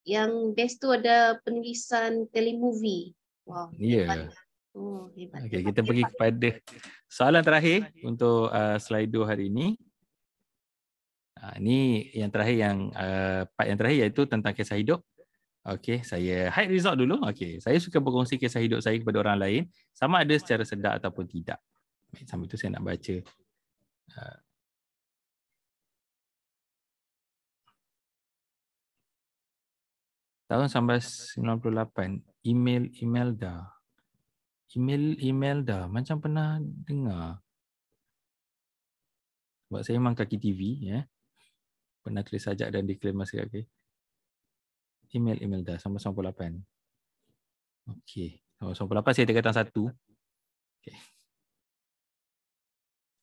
Yang best tu ada penulisan telemovie. Wow. Ya. Hebat. Oh, hebat. Okey, kita pergi kepada soalan terakhir untuk Slido hari ini. Ini yang terakhir part yang terakhir iaitu tentang kisah hidup. Okey, saya hide result dulu. Okey, saya suka berkongsi kisah hidup saya kepada orang lain sama ada secara sedar ataupun tidak. Baik, sambil itu saya nak baca. Tahun 1998, email Imelda. Email Imelda, macam pernah dengar. Sebab saya memang kaki TV, ya. Pernah tulis sajak dan deklamasi. Okay. Email Imelda, 1998. Okey, 1998 saya dekatan 1. Okey.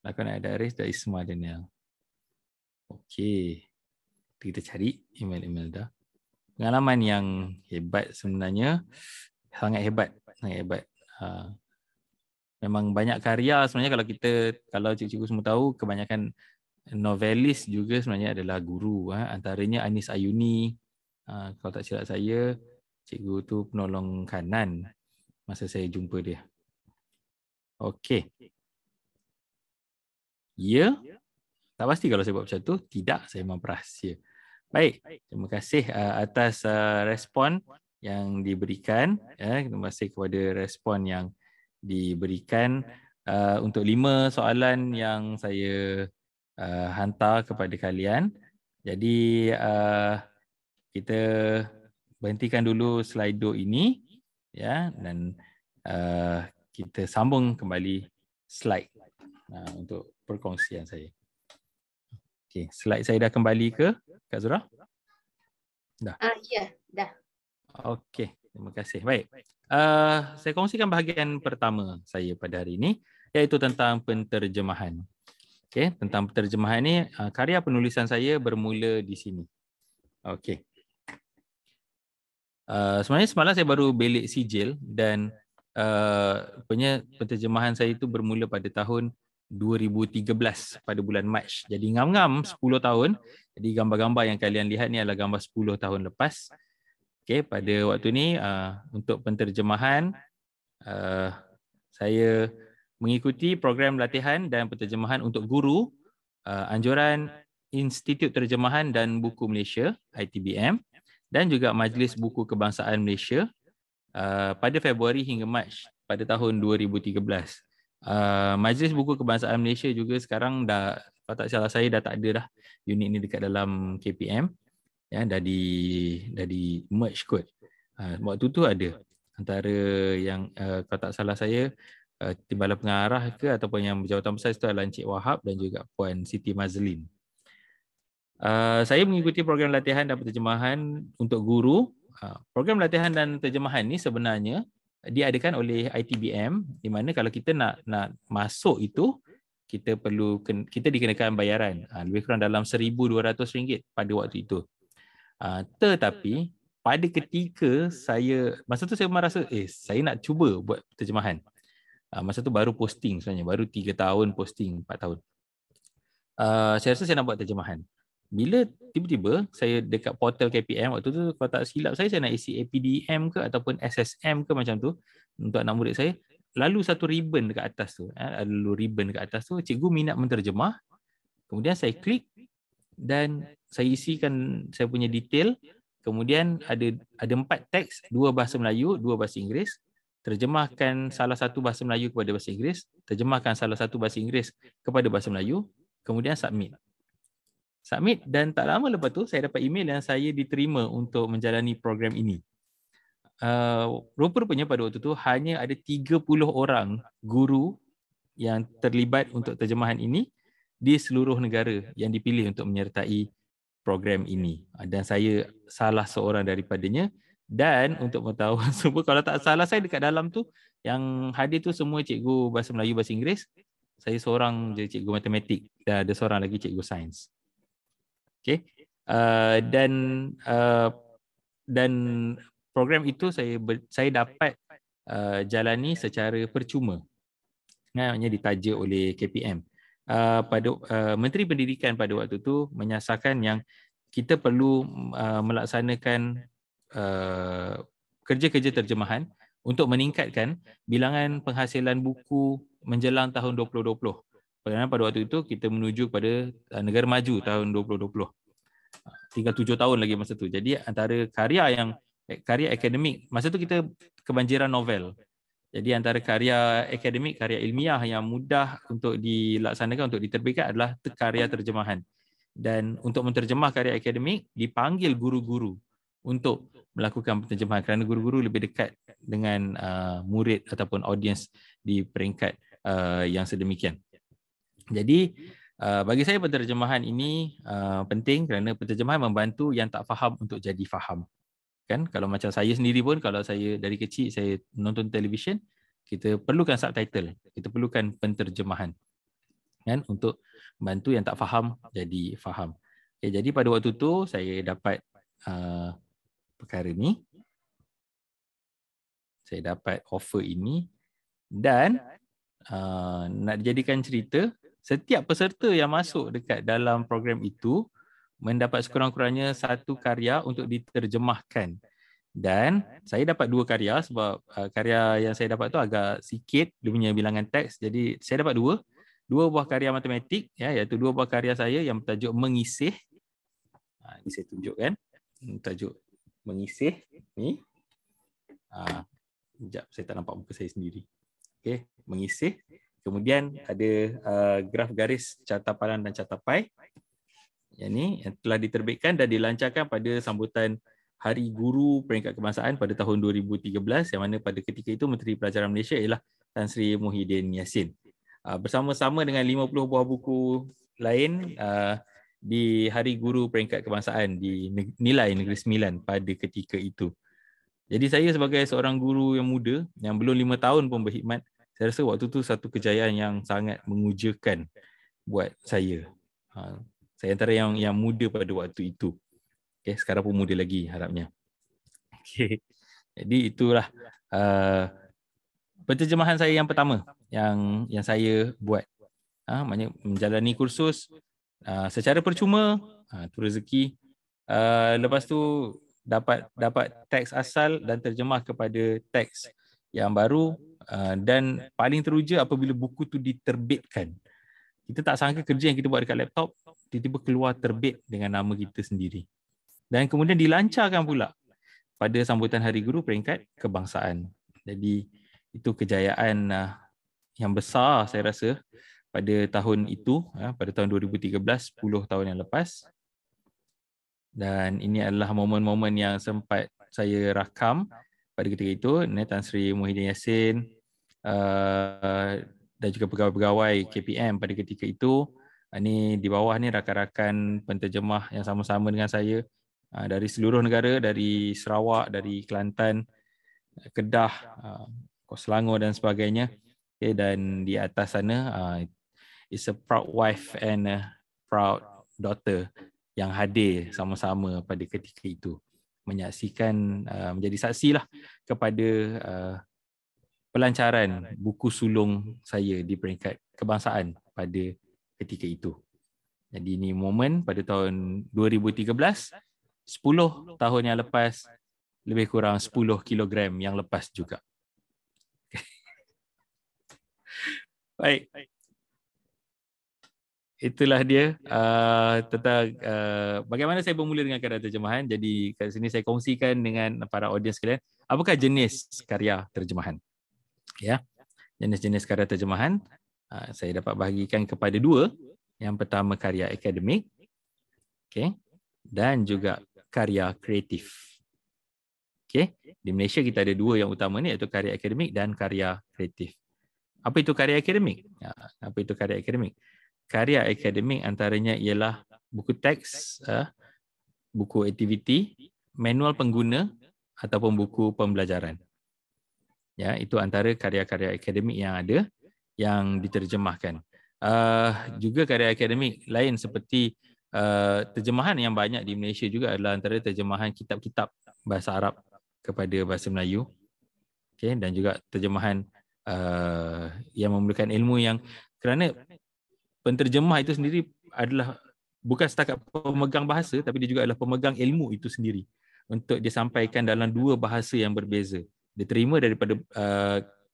Lakon ada Aris dari Isma Daniel. Okey. Kita cari email Imelda. Pengalaman yang hebat sebenarnya, sangat hebat. Memang banyak karya sebenarnya kalau cikgu semua tahu, kebanyakan novelis juga sebenarnya adalah guru. Antaranya Anis Ayuni. Kalau tak silap saya, cikgu tu penolong kanan masa saya jumpa dia. Okey. Ya, tak pasti kalau saya buat macam tu. Tidak, saya memang berahsia. Baik, terima kasih atas respon yang diberikan. Terima kasih kepada respon yang diberikan untuk 5 soalan yang saya hantar kepada kalian. Jadi kita berhentikan dulu Slido ini, ya, dan kita sambung kembali slide untuk perkongsian saya. Okey, slide saya dah kembali ke Kak Zura? Dah. Ya, dah. Okey, terima kasih. Baik. Saya kongsikan bahagian pertama saya pada hari ini, iaitu tentang penterjemahan. Okey, tentang penterjemahan ni, karya penulisan saya bermula di sini. Okey. Sebenarnya semalam saya baru belik sijil dan penterjemahan saya itu bermula pada tahun 2013 pada bulan Mac. Jadi ngam-ngam 10 tahun. Jadi gambar-gambar yang kalian lihat ni adalah gambar 10 tahun lepas. Okey, pada waktu ni untuk penterjemahan saya mengikuti program latihan dan penterjemahan untuk guru anjuran Institut Terjemahan dan Buku Malaysia (ITBM) dan juga Majlis Buku Kebangsaan Malaysia pada Februari hingga Mac pada tahun 2013. Majlis Buku Kebangsaan Malaysia juga sekarang dah, kalau tak salah saya, dah tak ada dah unit ni dekat dalam KPM, ya, dah di merge kot. Waktu tu ada antara yang kalau tak salah saya timbalan pengarah ke ataupun yang berjawatan besar itu adalah Encik Wahab dan juga Puan Siti Mazlin. Saya mengikuti program latihan dan penterjemahan untuk guru. Program latihan dan terjemahan ni sebenarnya diadakan oleh ITBM, di mana kalau kita nak masuk itu kita dikenakan bayaran lebih kurang dalam RM1,200 pada waktu itu. Tetapi pada ketika masa tu saya merasa saya nak cuba buat terjemahan. Masa tu baru posting sebenarnya, baru 3 tahun posting, 4 tahun. Saya rasa saya nak buat terjemahan. Bila tiba-tiba saya dekat portal KPM, waktu tu kalau tak silap saya nak isi APDM ke ataupun SSM ke macam tu untuk anak murid saya. Lalu satu ribbon dekat atas tu, cikgu minat menterjemah. Kemudian saya klik dan saya isikan saya punya detail. Kemudian ada 4 teks, 2 bahasa Melayu, 2 bahasa Inggeris. Terjemahkan salah satu bahasa Melayu kepada bahasa Inggeris, terjemahkan salah satu bahasa Inggeris kepada bahasa Melayu, kemudian submit. Dan tak lama lepas tu saya dapat email yang saya diterima untuk menjalani program ini. Rupa-rupanya pada waktu tu hanya ada 30 orang guru yang terlibat untuk terjemahan ini di seluruh negara yang dipilih untuk menyertai program ini. Dan saya salah seorang daripadanya. Dan untuk mengetahui semua, kalau tak salah saya dekat dalam tu yang hadir tu semua cikgu bahasa Melayu, bahasa Inggeris. Saya seorang je cikgu matematik dan ada seorang lagi cikgu sains. Okey. Dan program itu saya dapat jalani secara percuma. Hanya ditaja oleh KPM. Menteri Pendidikan pada waktu itu menyasarkan yang kita perlu melaksanakan kerja-kerja terjemahan untuk meningkatkan bilangan penghasilan buku menjelang tahun 2020. Kerana pada waktu itu kita menuju pada negara maju tahun 2020. Tinggal 7 tahun lagi masa tu. Jadi antara karya akademik, masa tu kita kebanjiran novel. Jadi antara karya akademik, karya ilmiah yang mudah untuk dilaksanakan, untuk diterbitkan adalah karya terjemahan. Dan untuk menterjemah karya akademik, dipanggil guru-guru untuk melakukan penterjemahan kerana guru-guru lebih dekat dengan murid ataupun audiens di peringkat yang sedemikian. Jadi bagi saya penterjemahan ini penting kerana penterjemahan membantu yang tak faham untuk jadi faham. Kan kalau macam saya sendiri pun, kalau saya dari kecil saya nonton televisyen, kita perlukan subtitle, kita perlukan penterjemahan kan untuk bantu yang tak faham jadi faham. Okay, jadi pada waktu tu saya dapat perkara ni, saya dapat offer ini, dan nak dijadikan cerita, setiap peserta yang masuk dekat dalam program itu mendapat sekurang-kurangnya satu karya untuk diterjemahkan. Dan saya dapat 2 karya sebab karya yang saya dapat tu agak sikit dia punya bilangan teks. Jadi saya dapat 2 buah karya matematik, ya, iaitu 2 buah karya saya yang bertajuk Mengisih. Ini saya tunjukkan. Tajuk Mengisih ni. Sekejap, saya tak nampak muka saya sendiri. Okey, Mengisih. Kemudian ada graf garis catapalan dan catapai. Yang ni yang telah diterbitkan dan dilancarkan pada sambutan Hari Guru Peringkat Kebangsaan pada tahun 2013, yang mana pada ketika itu Menteri Pelajaran Malaysia ialah Tan Sri Muhyiddin Yassin. Bersama-sama dengan 50 buah buku lain di Hari Guru Peringkat Kebangsaan di nilai Negeri Sembilan pada ketika itu. Jadi saya sebagai seorang guru yang muda yang belum 5 tahun pun berkhidmat, saya rasa waktu tu satu kejayaan yang sangat mengujakan buat saya. Saya antara yang muda pada waktu itu. Okay, sekarang pun muda lagi harapnya. Okay. Jadi itulah penterjemahan saya yang pertama yang saya buat. Maknanya menjalani kursus secara percuma, tu rezeki. Lepas tu dapat teks asal dan terjemah kepada teks yang baru, dan paling teruja apabila buku tu diterbitkan. Kita tak sangka kerja yang kita buat dekat laptop tiba-tiba keluar terbit dengan nama kita sendiri. Dan kemudian dilancarkan pula pada sambutan Hari Guru Peringkat Kebangsaan. Jadi itu kejayaan yang besar saya rasa pada tahun itu, pada tahun 2013, 10 tahun yang lepas. Dan ini adalah momen-momen yang sempat saya rakam pada ketika itu. Tan Sri Muhyiddin Yassin dan juga pegawai-pegawai KPM pada ketika itu. Ini di bawah ni rakan-rakan penterjemah yang sama-sama dengan saya dari seluruh negara, dari Sarawak, dari Kelantan, Kedah, Selangor dan sebagainya. Okay, dan di atas sana is a proud wife and a proud daughter yang hadir sama-sama pada ketika itu, menyaksikan, menjadi saksilah kepada pelancaran buku sulung saya di peringkat kebangsaan pada ketika itu. Jadi ini momen pada tahun 2013, 10 tahun yang lepas, lebih kurang 10 kilogram yang lepas juga. Baik. Itulah dia tentang bagaimana saya bermula dengan karya terjemahan. Jadi kat sini saya kongsikan dengan para audiens sekalian, apakah jenis karya terjemahan. Ya, jenis-jenis karya terjemahan saya dapat bahagikan kepada 2. Yang pertama karya akademik, okay, dan juga karya kreatif. Okay. Di Malaysia kita ada 2 yang utama ni, iaitu karya akademik dan karya kreatif. Apa itu karya akademik? Apa itu karya akademik? Karya akademik antaranya ialah buku teks, buku aktiviti, manual pengguna ataupun buku pembelajaran. Ya, itu antara karya-karya akademik yang ada yang diterjemahkan. Juga karya akademik lain seperti terjemahan yang banyak di Malaysia juga adalah antara terjemahan kitab-kitab bahasa Arab kepada bahasa Melayu. Okay, dan juga terjemahan yang memerlukan ilmu yang, kerana penterjemah itu sendiri adalah bukan setakat pemegang bahasa, tapi dia juga adalah pemegang ilmu itu sendiri untuk disampaikan dalam 2 bahasa yang berbeza. Dia terima daripada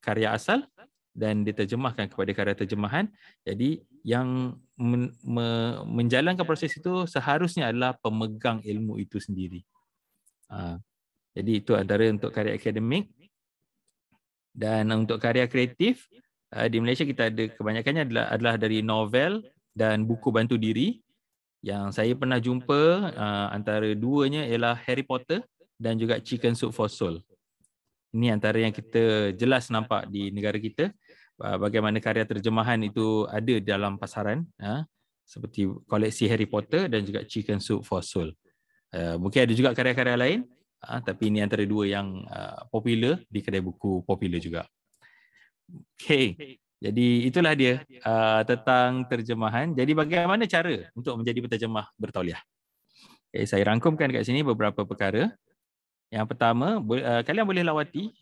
karya asal dan diterjemahkan kepada karya terjemahan. Jadi yang menjalankan proses itu seharusnya adalah pemegang ilmu itu sendiri. Jadi itu antara untuk karya akademik. Dan untuk karya kreatif, di Malaysia kita ada kebanyakannya adalah dari novel dan buku bantu diri. Yang saya pernah jumpa antara duanya ialah Harry Potter dan juga Chicken Soup for Soul. Ini antara yang kita jelas nampak di negara kita, bagaimana karya terjemahan itu ada dalam pasaran, seperti koleksi Harry Potter dan juga Chicken Soup for Soul. Mungkin ada juga karya-karya lain, tapi ini antara dua yang popular di kedai buku popular juga. Okay, jadi itulah dia tentang terjemahan. Jadi bagaimana cara untuk menjadi penterjemah bertauliah? Okay, saya rangkumkan kat sini beberapa perkara. Yang pertama, kalian boleh lawati.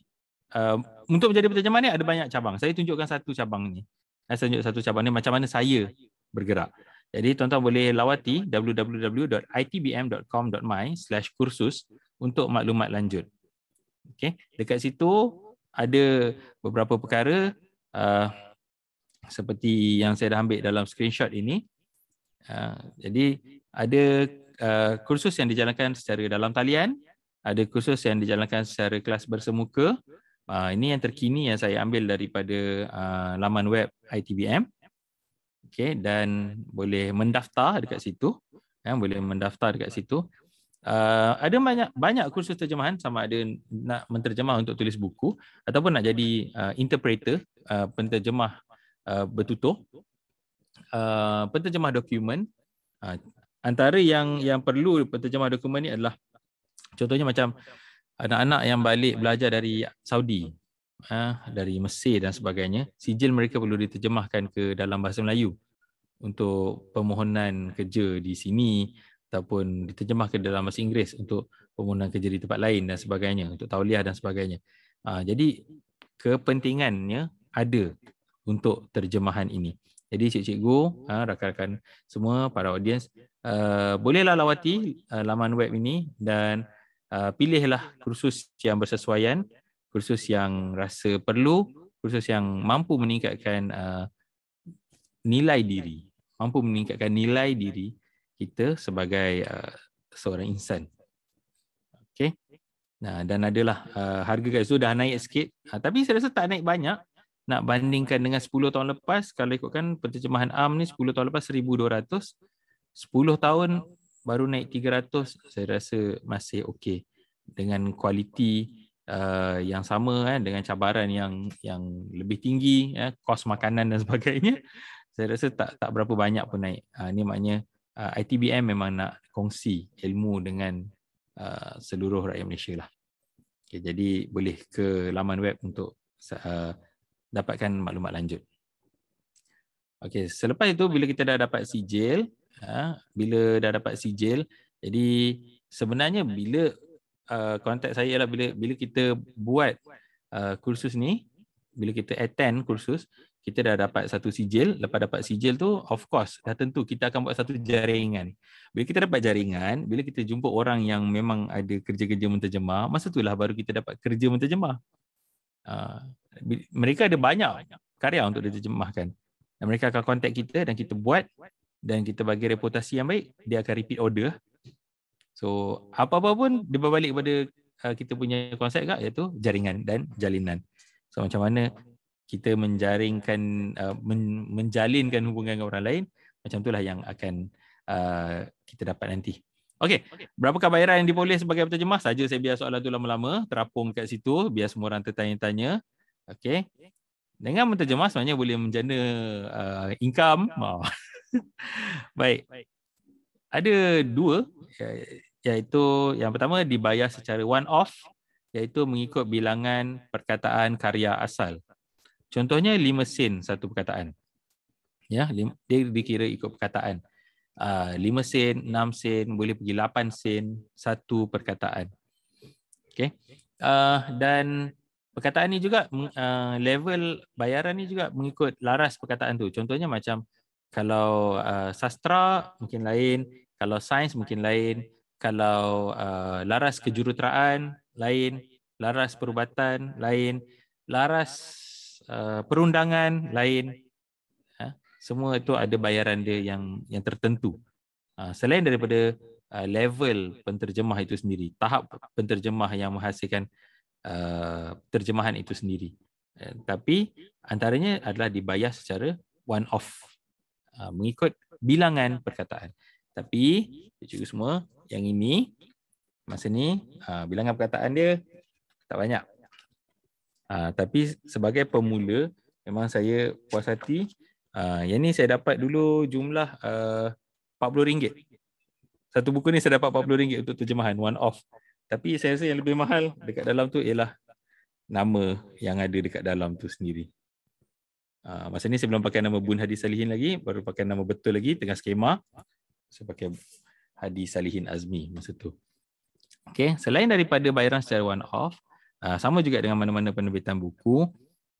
Untuk menjadi penterjemah ni ada banyak cabang. Saya tunjukkan satu cabang ni. Saya tunjuk satu cabang ni macam mana saya bergerak. Jadi tuan-tuan boleh lawati www.itbm.com.my/kursus untuk maklumat lanjut. Okay. Dekat situ ada beberapa perkara seperti yang saya dah ambil dalam screenshot ini. Jadi ada kursus yang dijalankan secara dalam talian, ada kursus yang dijalankan secara kelas bersemuka. Ini yang terkini yang saya ambil daripada laman web ITBM. Okay, dan boleh mendaftar dekat situ. Boleh mendaftar dekat situ. Ada banyak kursus terjemahan, sama ada nak menterjemah untuk tulis buku ataupun nak jadi interpreter, penterjemah bertutur, penterjemah dokumen. Antara yang perlu penterjemah dokumen ni adalah contohnya macam anak-anak yang balik belajar dari Saudi, dari Mesir dan sebagainya, sijil mereka perlu diterjemahkan ke dalam bahasa Melayu untuk permohonan kerja di sini, ataupun diterjemahkan dalam bahasa Inggeris untuk permohonan kerja di tempat lain dan sebagainya, untuk tauliah dan sebagainya. Jadi kepentingannya ada untuk terjemahan ini. Jadi cikgu-cikgu, rakan-rakan semua, para audiens, bolehlah lawati laman web ini dan pilihlah kursus yang bersesuaian, kursus yang rasa perlu, kursus yang mampu meningkatkan nilai diri, mampu meningkatkan nilai diri kita sebagai seorang insan. Okey. Nah, dan adalah harga kat situ dah naik sikit, tapi saya rasa tak naik banyak. Nak bandingkan dengan 10 tahun lepas, kalau ikutkan penterjemahan am ni 10 tahun lepas 1,200, 10 tahun baru naik 300, saya rasa masih okey. Dengan kualiti yang sama, dengan cabaran yang lebih tinggi, kos makanan dan sebagainya, saya rasa tak berapa banyak pun naik. Ini maknanya ITBM memang nak kongsi ilmu dengan seluruh rakyat Malaysia lah. Okay, jadi boleh ke laman web untuk dapatkan maklumat lanjut. Okay, selepas itu bila kita dah dapat sijil, jadi sebenarnya bila kontak saya ialah bila kita buat kursus ni, bila kita attend kursus, kita dah dapat satu sijil. Lepas dapat sijil tu, of course, dah tentu kita akan buat satu jaringan. Bila kita dapat jaringan, bila kita jumpa orang yang memang ada kerja-kerja menterjemah, masa itulah baru kita dapat kerja menterjemah. Mereka ada banyak karya untuk diterjemahkan. Dan mereka akan kontak kita dan kita buat dan kita bagi reputasi yang baik, dia akan repeat order. So, apa-apa pun dia berbalik kepada kita punya konsep kak, iaitu jaringan dan jalinan. So, macam mana kita menjaringkan, menjalinkan hubungan dengan orang lain, macam itulah yang akan kita dapat nanti. Okey, berapakah bayaran yang diboleh sebagai penterjemah? Saja saya biar soalan tu lama-lama terapung kat situ, biar semua orang tertanya-tanya. Okey, dengan menterjemah sebenarnya boleh menjana income. Baik, ada dua, iaitu yang pertama dibayar secara one-off, iaitu mengikut bilangan perkataan karya asal. Contohnya 5 sen satu perkataan. Ya, dia dikira ikut perkataan. 5 sen, 6 sen, boleh pergi 8 sen satu perkataan. Okey. Dan perkataan ni juga level bayaran ni juga mengikut laras perkataan tu. Contohnya macam kalau sastra mungkin lain, kalau sains mungkin lain, kalau laras kejuruteraan lain, laras perubatan lain, laras perundangan lain, semua itu ada bayaran dia yang tertentu. Selain daripada level penterjemah itu sendiri, tahap penterjemah yang menghasilkan terjemahan itu sendiri. Tapi antaranya adalah dibayar secara one off, mengikut bilangan perkataan. Tapi cikgu semua, yang ini masa ni bilangan perkataan dia tak banyak. Tapi sebagai pemula memang saya puas hati. Yang ni saya dapat dulu jumlah RM40. Satu buku ni saya dapat RM40 untuk terjemahan one off. Tapi saya rasa yang lebih mahal dekat dalam tu ialah nama yang ada dekat dalam tu sendiri. Masa ni saya belum pakai nama Bun Hadi Salihin lagi, baru pakai nama betul lagi tengah skema. Saya pakai Hadi Salihin Azmi masa tu. Okay, selain daripada bayaran secara one off, sama juga dengan mana-mana penerbitan buku,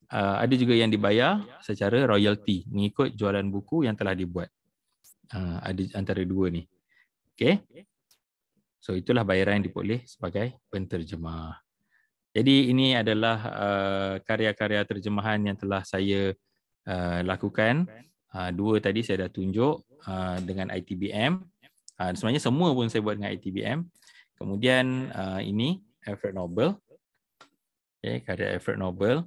ada juga yang dibayar secara royalty mengikut jualan buku yang telah dibuat. Ada antara dua ni. Okay. So itulah bayaran yang diperoleh sebagai penterjemah. Jadi ini adalah karya-karya terjemahan yang telah saya lakukan. Dua tadi saya dah tunjuk dengan ITBM. Sebenarnya semua pun saya buat dengan ITBM. Kemudian ini Alfred Nobel. Okay, karya Alfred Nobel.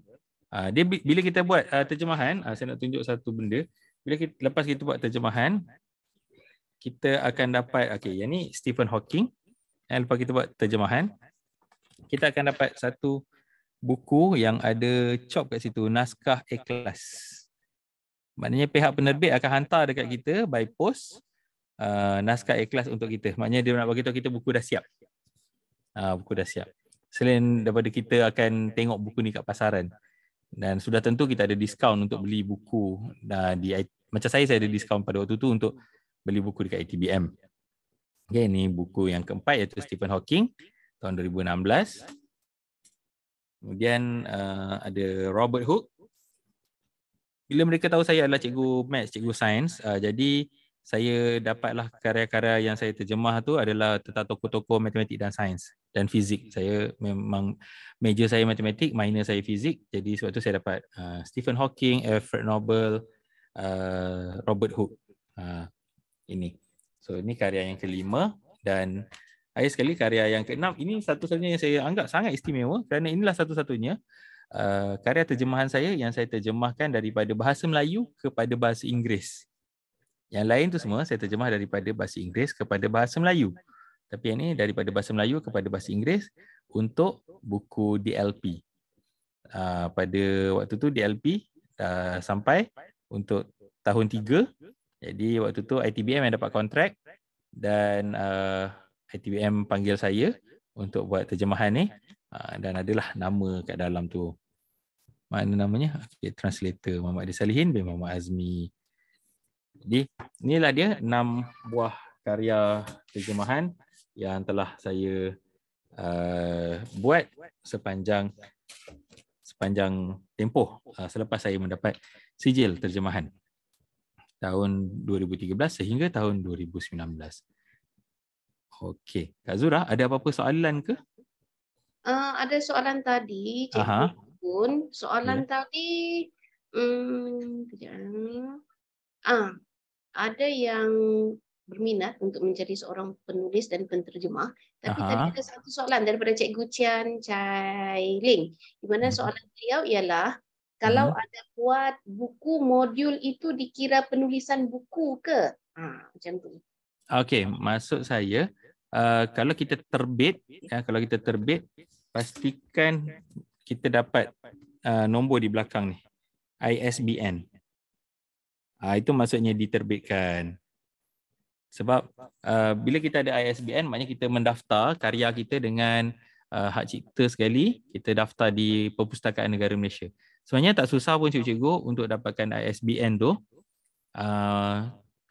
Dia bila kita buat terjemahan, saya nak tunjuk satu benda. Lepas kita buat terjemahan, kita akan dapat, yang ni Stephen Hawking. Lepas kita buat terjemahan, kita akan dapat satu buku yang ada cop kat situ, naskah ikhlas. Maknanya pihak penerbit akan hantar dekat kita by post naskah ikhlas untuk kita. Maknanya dia nak bagi tahu kita buku dah siap. Buku dah siap. Selain daripada kita akan tengok buku ni kat pasaran. Dan sudah tentu kita ada diskaun untuk beli buku. Macam saya ada diskaun pada waktu tu untuk beli buku dekat ITBM. Okay, ni buku yang keempat iaitu Stephen Hawking tahun 2016. Kemudian ada Robert Hooke. Bila mereka tahu saya adalah cikgu maths, cikgu sains, jadi saya dapatlah karya-karya yang saya terjemah tu adalah tentang tokoh-tokoh matematik dan sains dan fizik. Saya memang major saya matematik, minor saya fizik. Jadi sebab tu saya dapat Stephen Hawking, Alfred Nobel, Robert Hooke. Ini. So ini karya yang kelima, dan akhir sekali karya yang keenam. Ini satu-satunya yang saya anggap sangat istimewa kerana inilah satu-satunya karya terjemahan saya yang saya terjemahkan daripada bahasa Melayu kepada bahasa Inggeris. Yang lain tu semua saya terjemah daripada bahasa Inggeris kepada bahasa Melayu. Tapi yang ini daripada bahasa Melayu kepada bahasa Inggeris untuk buku DLP. Pada waktu tu DLP sampai untuk tahun 3. Jadi waktu tu ITBM yang dapat kontrak dan ITBM panggil saya untuk buat terjemahan ni, dan adalah nama kat dalam tu. Mana namanya? Okay, translator Muhammad Hadi Salihin bin Muhammad Azmi. Jadi inilah dia 6 buah karya terjemahan yang telah saya buat sepanjang tempoh selepas saya mendapat sijil terjemahan tahun 2013 sehingga tahun 2019. Okey, Kak Zura, ada apa-apa soalan ke? Ada soalan tadi, Cikgu Bun. Soalan tadi, ada yang berminat untuk menjadi seorang penulis dan penterjemah. Tapi tadi ada satu soalan daripada Cikgu Chian Chai Ling, di mana soalan beliau ialah, kalau ada buat buku modul itu dikira penulisan buku ke? Macam tu. Okey, maksud saya kalau kita terbit, pastikan kita dapat nombor di belakang ni, ISBN. Itu maksudnya diterbitkan. Sebab bila kita ada ISBN, maknanya kita mendaftar karya kita dengan hak cipta sekali, kita daftar di Perpustakaan Negara Malaysia. Sebenarnya tak susah pun cikgu untuk dapatkan ISBN tu.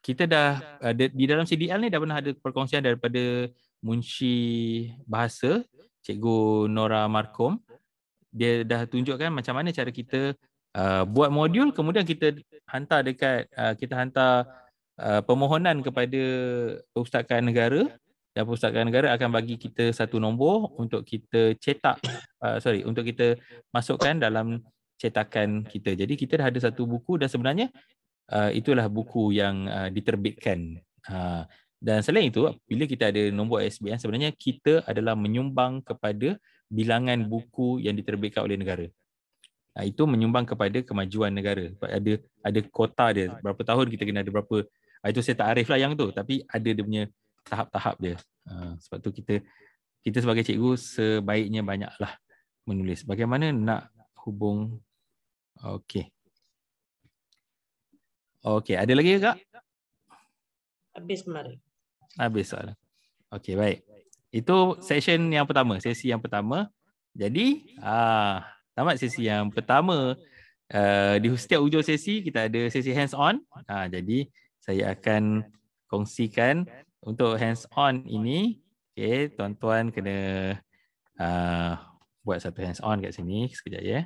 Kita dah di dalam CDL ni dah pernah ada perkongsian daripada Munshi Bahasa, Cikgu Nora Markom. Dia dah tunjukkan macam mana cara kita buat modul, kemudian kita hantar permohonan kepada Perpustakaan Negara, dan Perpustakaan Negara akan bagi kita satu nombor untuk kita cetak, untuk kita masukkan dalam cetakan kita. Jadi kita dah ada satu buku dan sebenarnya itulah buku yang diterbitkan. Dan selain itu, bila kita ada nombor ISBN, sebenarnya kita adalah menyumbang kepada bilangan buku yang diterbitkan oleh negara. Itu menyumbang kepada kemajuan negara. Ada kota dia. Berapa tahun kita kena ada berapa. Itu saya tak arif lah yang tu. Tapi ada dia punya tahap-tahap dia. Sebab tu kita sebagai cikgu sebaiknya banyaklah menulis. Bagaimana nak hubung? Okey. Okey, ada lagi ke Kak? Habis kemarin. Habis soalan. Okey, baik. Itu session yang pertama, sesi yang pertama. Jadi, tamat sesi yang pertama. Di setiap hujung sesi kita ada sesi hands on. Jadi saya akan kongsikan untuk hands on ini. Okey, tuan-tuan kena buat satu hands on kat sini sekejap ya.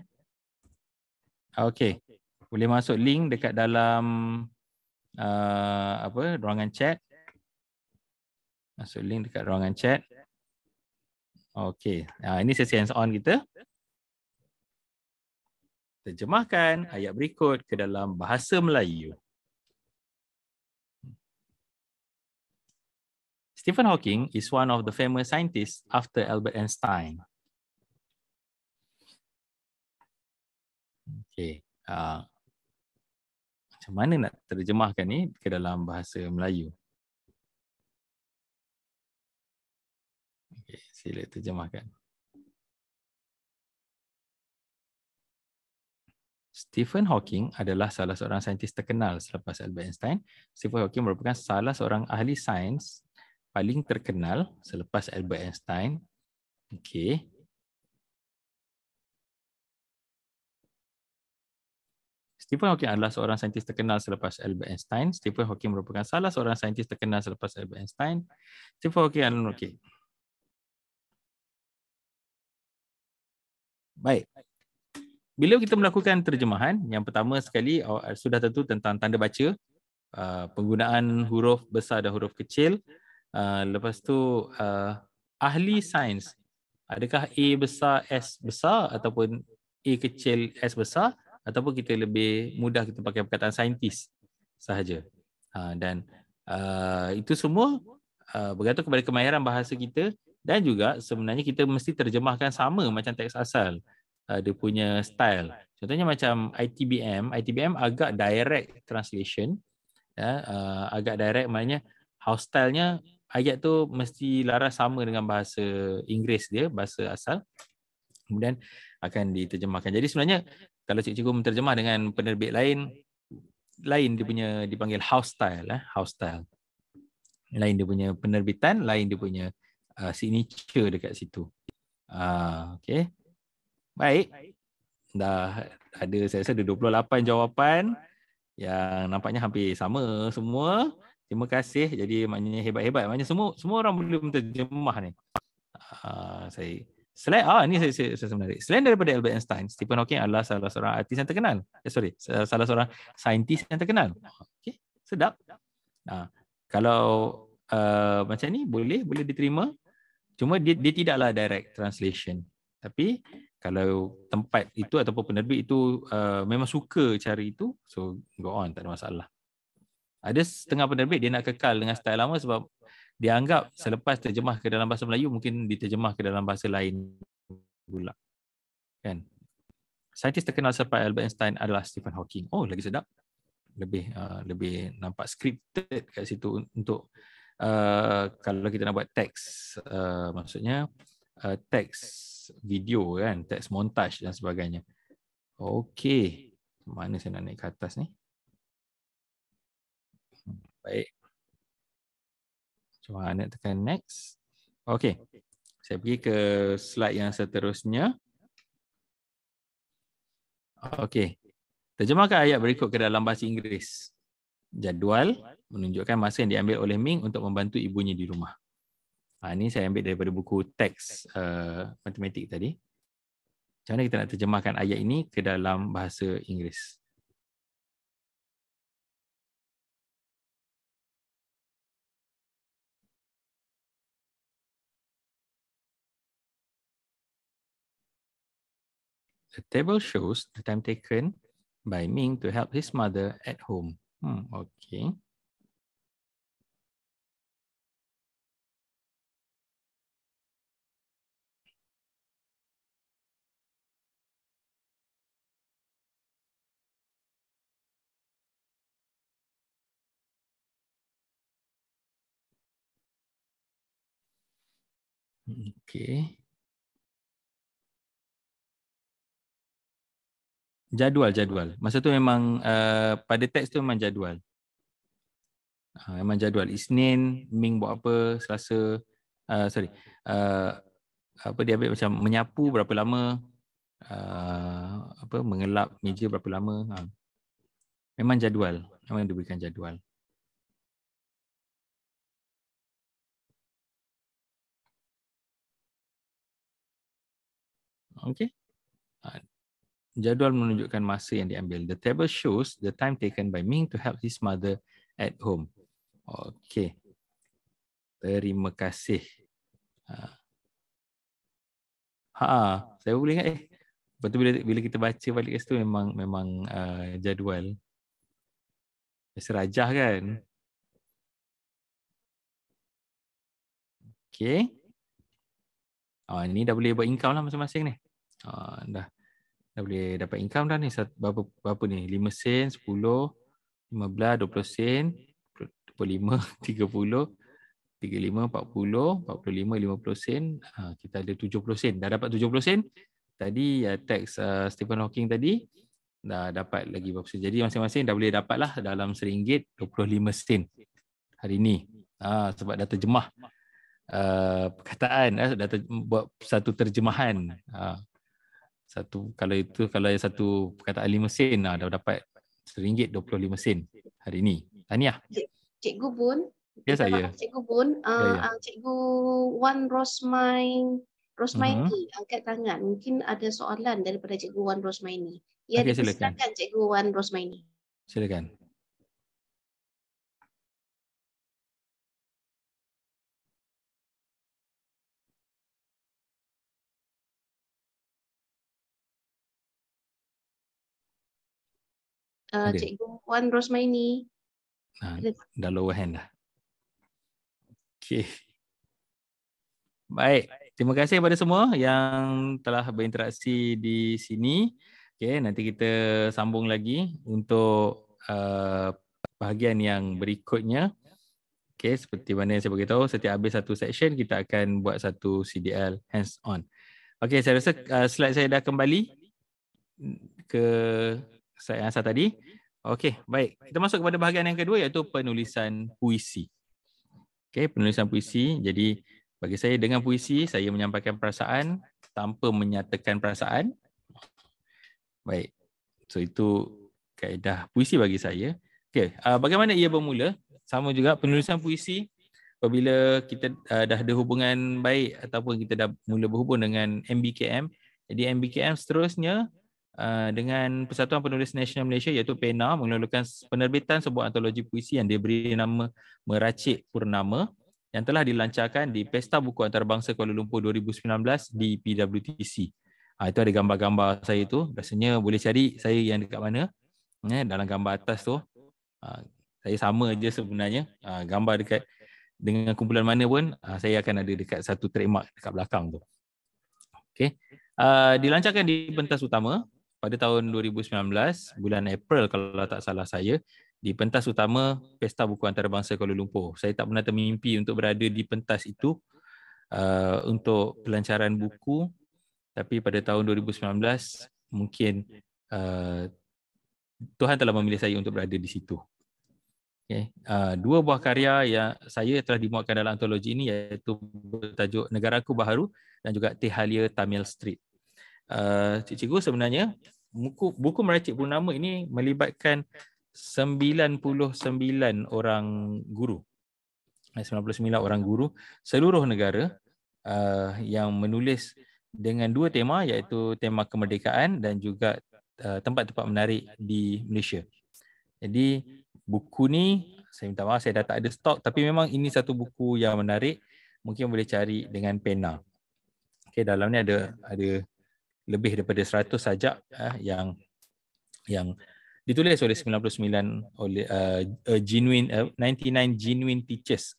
Okey. Boleh masuk link dekat dalam ruangan chat. Masuk link dekat ruangan chat. Okey. Ini sesi hands on kita. Terjemahkan ayat berikut ke dalam bahasa Melayu. Stephen Hawking is one of the famous scientists after Albert Einstein. Okey. Macam mana nak terjemahkan ni ke dalam bahasa Melayu? Okey, sila terjemahkan. Stephen Hawking adalah salah seorang saintis terkenal selepas Albert Einstein. Stephen Hawking merupakan salah seorang ahli sains paling terkenal selepas Albert Einstein. Okey. Stephen Hawking adalah seorang saintis terkenal selepas Albert Einstein. Stephen Hawking merupakan salah seorang saintis terkenal selepas Albert Einstein. Stephen Hawking adalah okey. Baik. Bila kita melakukan terjemahan, yang pertama sekali sudah tentu tentang tanda baca, penggunaan huruf besar dan huruf kecil. Lepas tu ahli sains. Adakah A besar, S besar ataupun A kecil, S besar? Ataupun kita lebih mudah kita pakai perkataan saintis sahaja. Dan itu semua bergantung kepada kemahiran bahasa kita dan juga sebenarnya kita mesti terjemahkan sama macam teks asal. Dia punya style. Contohnya macam ITBM agak direct translation. Agak direct maknanya house style-nya ayat tu mesti laras sama dengan bahasa Inggeris dia, bahasa asal. Kemudian akan diterjemahkan. Jadi sebenarnya kalau cikgu menterjemah dengan penerbit lain dia punya dipanggil house style, house style. Lain dia punya penerbitan, lain dia punya signature dekat situ. Okey. Baik. Dah ada, saya rasa ada 28 jawapan yang nampaknya hampir sama semua. Terima kasih. Jadi maknanya hebat-hebat. Maknanya semua orang boleh menterjemah ni. Ini saya menarik. Selain daripada Albert Einstein, Stephen Hawking adalah salah seorang artis yang terkenal. Salah seorang saintis yang terkenal. Okey, sedap. Kalau macam ni boleh diterima. Cuma dia tidaklah direct translation. Tapi kalau tempat itu ataupun penerbit itu memang suka cari itu, so go on, tak ada masalah. Ada setengah penerbit dia nak kekal dengan style lama sebab dia anggap selepas terjemah ke dalam bahasa Melayu mungkin diterjemah ke dalam bahasa lain pula. Kan? Saintis terkenal selepas Albert Einstein adalah Stephen Hawking. Oh, lagi sedap. Lebih nampak scripted kat situ untuk kalau kita nak buat teks, maksudnya teks video kan, teks montage dan sebagainya. Okey. Mana saya nak naik ke atas ni? Baik. Cuma nak tekan next. Okey. Saya pergi ke slide yang seterusnya. Okey. Terjemahkan ayat berikut ke dalam bahasa Inggeris. Jadual menunjukkan masa yang diambil oleh Ming untuk membantu ibunya di rumah. Ini saya ambil daripada buku teks matematik tadi. Macam mana kita nak terjemahkan ayat ini ke dalam bahasa Inggeris? The table shows the time taken by Ming to help his mother at home. Okay. Okay. Jadual. Masa tu memang pada teks tu memang jadual. Memang jadual. Isnin, Ming buat apa, Selasa, apa dia ambil macam menyapu berapa lama, mengelap meja berapa lama. Memang jadual. Memang diberikan jadual. Okay. Jadual menunjukkan masa yang diambil. The table shows the time taken by Ming to help his mother at home. Okay. Terima kasih. Saya boleh ingat Lepas tu bila kita baca balik kat situ memang jadual. Serajah kan. Okay. Ni dah boleh buat income lah masing-masing ni. Dah boleh dapat income dah ni. Berapa ni? 5 sen, 10, 15, 20 sen, 25, 30, 35, 40, 45, 50 sen. Kita ada 70 sen. Dah dapat 70 sen. Tadi teks Stephen Hawking tadi dah dapat lagi berapa sen. Jadi masing-masing dah boleh dapat lah dalam RM1.25 hari ni. Sebab dah terjemah perkataan, dah buat satu terjemahan. Kalau yang satu perkataan 5 sen dah dapat RM1.25 hari ni. Tahniah. Cikgu Bun. Ya, saya. Cikgu Bun, Cikgu Wan Rosmaini angkat tangan. Mungkin ada soalan daripada Cikgu Wan Rosmaini. Ya, dipersilakan Cikgu Wan Rosmaini. Silakan. Cikgu Wan Rosmaini. Dah lower hand dah. Okay. Baik. Terima kasih kepada semua yang telah berinteraksi di sini. Okay, nanti kita sambung lagi untuk bahagian yang berikutnya. Okay, seperti mana yang saya beritahu, setiap habis satu section kita akan buat satu CDL hands on. Okay, saya rasa slide saya dah kembali ke slide yang asal tadi. Okay, baik. Kita masuk kepada bahagian yang kedua iaitu penulisan puisi. Okay, penulisan puisi. Jadi bagi saya dengan puisi, saya menyampaikan perasaan tanpa menyatakan perasaan. Baik. So itu kaedah puisi bagi saya. Okay, bagaimana ia bermula? Sama juga penulisan puisi apabila kita dah ada hubungan baik ataupun kita dah mula berhubung dengan MBKM. Jadi MBKM seterusnya dengan Persatuan Penulis Nasional Malaysia iaitu PENA mengeluarkan penerbitan sebuah antologi puisi yang diberi nama Meracik Purnama yang telah dilancarkan di Pesta Buku Antarabangsa Kuala Lumpur 2019 di PWTC. Itu ada gambar-gambar saya tu. Rasanya boleh cari saya yang dekat mana. Dalam gambar atas tu. Saya sama je sebenarnya. Gambar dekat dengan kumpulan mana pun, saya akan ada dekat satu trademark dekat belakang tu. Okay. Dilancarkan di pentas utama pada tahun 2019, bulan April kalau tak salah saya, di pentas utama Pesta Buku Antarabangsa Kuala Lumpur. Saya tak pernah termimpi untuk berada di pentas itu untuk pelancaran buku, tapi pada tahun 2019 mungkin Tuhan telah memilih saya untuk berada di situ. Okay. Dua buah karya yang saya telah dimuatkan dalam antologi ini iaitu bertajuk Negaraku Baharu dan juga Teh Halia Tamil Street. Cikgu sebenarnya buku Meracik Purnama ini melibatkan 99 orang guru. 99 orang guru seluruh negara yang menulis dengan dua tema iaitu tema kemerdekaan dan juga tempat-tempat menarik di Malaysia. Jadi buku ni saya minta maaf saya dah tak ada stok tapi memang ini satu buku yang menarik, mungkin boleh cari dengan pena. Okey, dalam ni ada lebih daripada 100 sajak yang ditulis oleh 99 oleh 99 genuine teachers,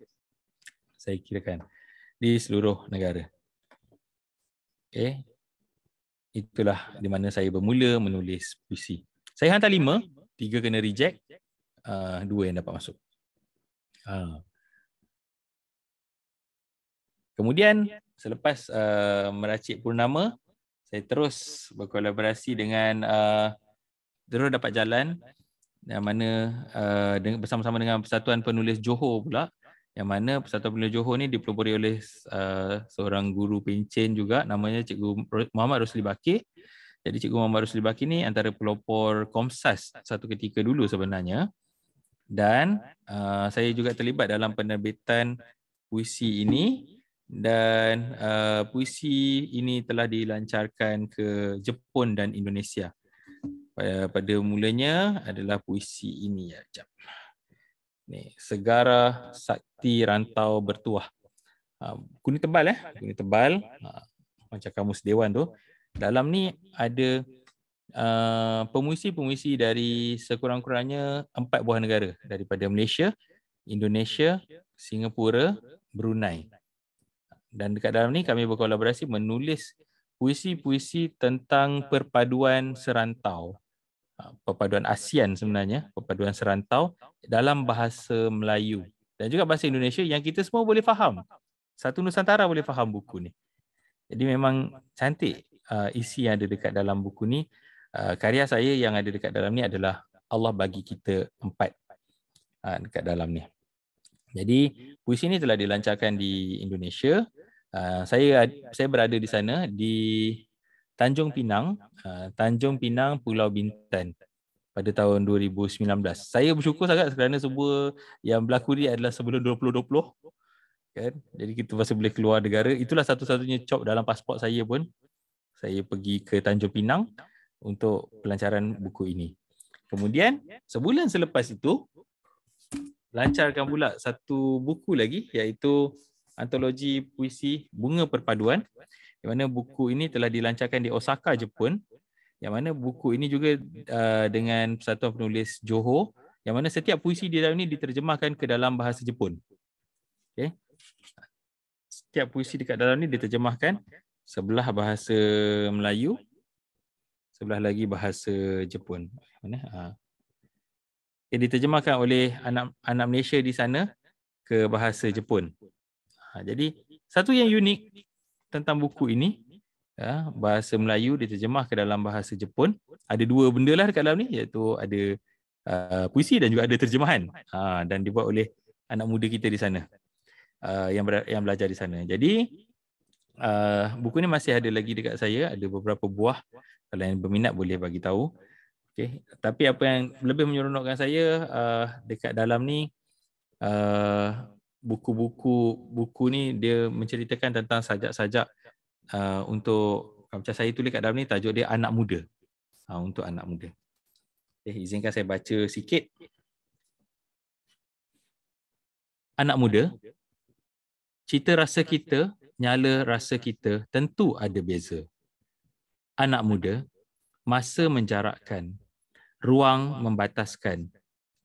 saya kirakan, di seluruh negara. Okay. Itulah di mana saya bermula menulis puisi. Saya hantar 5, 3 kena reject, 2 yang dapat masuk. Kemudian selepas meracik purnama, saya terus berkolaborasi dengan terus dapat jalan yang mana bersama-sama dengan Persatuan Penulis Johor pula, yang mana Persatuan Penulis Johor ni dipelopori oleh seorang guru pencen juga, namanya Cikgu Muhammad Rosli Bakir. Jadi Cikgu Muhammad Rosli Bakir ni antara pelopor Komsas satu ketika dulu sebenarnya, dan saya juga terlibat dalam penerbitan puisi ini, dan puisi ini telah dilancarkan ke Jepun dan Indonesia. Pada mulanya adalah puisi ini ya. Ni, Segara Sakti Rantau Bertuah. Buku ni tebal buku ni tebal. Macam kamus dewan tu. Dalam ni ada pemuisi-pemuisi dari sekurang-kurangnya 4 buah negara, daripada Malaysia, Indonesia, Singapura, Brunei. Dan dekat dalam ni kami berkolaborasi menulis puisi-puisi tentang perpaduan serantau. Perpaduan ASEAN sebenarnya, perpaduan serantau dalam bahasa Melayu dan juga bahasa Indonesia yang kita semua boleh faham. Satu Nusantara boleh faham buku ni. Jadi memang cantik isi yang ada dekat dalam buku ni. Karya saya yang ada dekat dalam ni adalah Allah Bagi Kita 4 dekat dalam ni. Jadi puisi ni telah dilancarkan di Indonesia. Saya berada di sana di Tanjung Pinang, Pulau Bintan pada tahun 2019. Saya bersyukur sangat kerana semua yang berlaku ni adalah sebelum 2020. Kan? Jadi kita masih boleh keluar negara. Itulah satu-satunya job dalam pasport saya pun. Saya pergi ke Tanjung Pinang untuk pelancaran buku ini. Kemudian sebulan selepas itu, lancarkan pula satu buku lagi, iaitu antologi puisi Bunga Perpaduan, di mana buku ini telah dilancarkan di Osaka, Jepun, yang mana buku ini juga dengan Persatuan Penulis Johor, yang mana setiap puisi di dalam ini diterjemahkan ke dalam bahasa Jepun. Okay. Setiap puisi dekat dalam ini diterjemahkan, sebelah bahasa Melayu, sebelah lagi bahasa Jepun. Diterjemahkan oleh anak Malaysia di sana ke bahasa Jepun. Jadi satu yang unik tentang buku ini, bahasa Melayu diterjemah ke dalam bahasa Jepun. Ada 2 benda lah dekat dalam ni, iaitu ada puisi dan juga ada terjemahan, dan dibuat oleh anak muda kita di sana, yang belajar di sana. Jadi buku ni masih ada lagi dekat saya, ada beberapa buah. Kalau yang berminat boleh bagi tahu. Okay. Tapi apa yang lebih menyeronokkan saya dekat dalam ni, buku ni dia menceritakan tentang sajak-sajak untuk, macam saya tulis kat dalam ni, tajuk dia anak muda. Untuk anak muda. Okay, izinkan saya baca sikit. Anak muda, cita rasa kita, nyala rasa kita tentu ada beza. Anak muda, masa menjarakkan, ruang membataskan,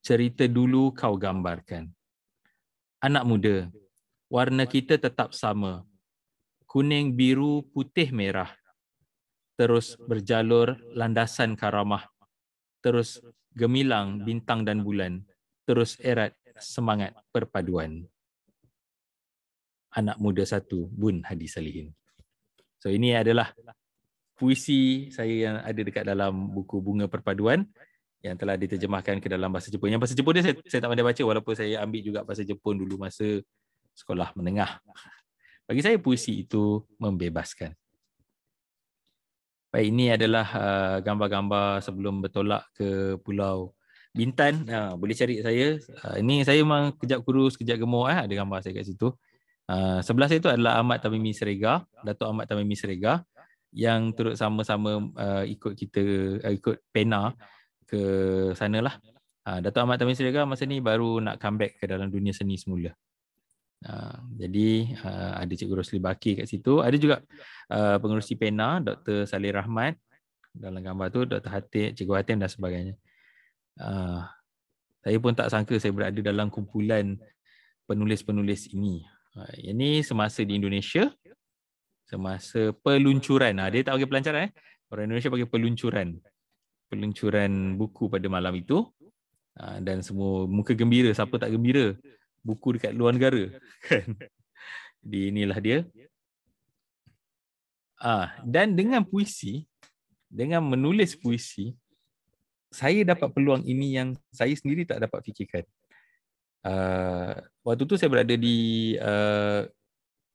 cerita dulu kau gambarkan. Anak muda, warna kita tetap sama, kuning, biru, putih, merah. Terus berjalur landasan karamah, terus gemilang bintang dan bulan, terus erat semangat perpaduan. Anak muda satu, Bun Hadi Salihin. So ini adalah puisi saya yang ada dekat dalam buku Bunga Perpaduan yang telah diterjemahkan ke dalam bahasa Jepun. Yang bahasa Jepun dia saya tak pandai baca, walaupun saya ambil juga bahasa Jepun dulu masa sekolah menengah. Bagi saya puisi itu membebaskan. Baik, ini adalah gambar-gambar sebelum bertolak ke Pulau Bintan. Boleh cari saya. Ini saya memang kejap kurus, kejap gemuk. Ada gambar saya kat situ. Sebelah saya itu adalah Ahmad Tamimi Serega, Datuk Ahmad Tamimi Serega, yang turut sama-sama ikut pena ke sanalah. Datuk Ahmad Tamimi Serega masa ni baru nak comeback ke dalam dunia seni semula. Jadi ada Cikgu Rosli Baki kat situ. Ada juga pengerusi PENA, Dr. Saleh Rahmat. Dalam gambar tu Dr. Hatim, Cikgu Hatim dan sebagainya. Saya pun tak sangka saya berada dalam kumpulan penulis-penulis ini. Ini semasa di Indonesia, semasa peluncuran. Dia tak bagi pelancaran. Orang Indonesia bagi peluncuran buku pada malam itu. Dan semua muka gembira. Siapa tak gembira? Buku dekat luar negara. Kan? Jadi inilah dia. Dan dengan puisi, dengan menulis puisi, saya dapat peluang ini yang saya sendiri tak dapat fikirkan. Waktu tu saya berada di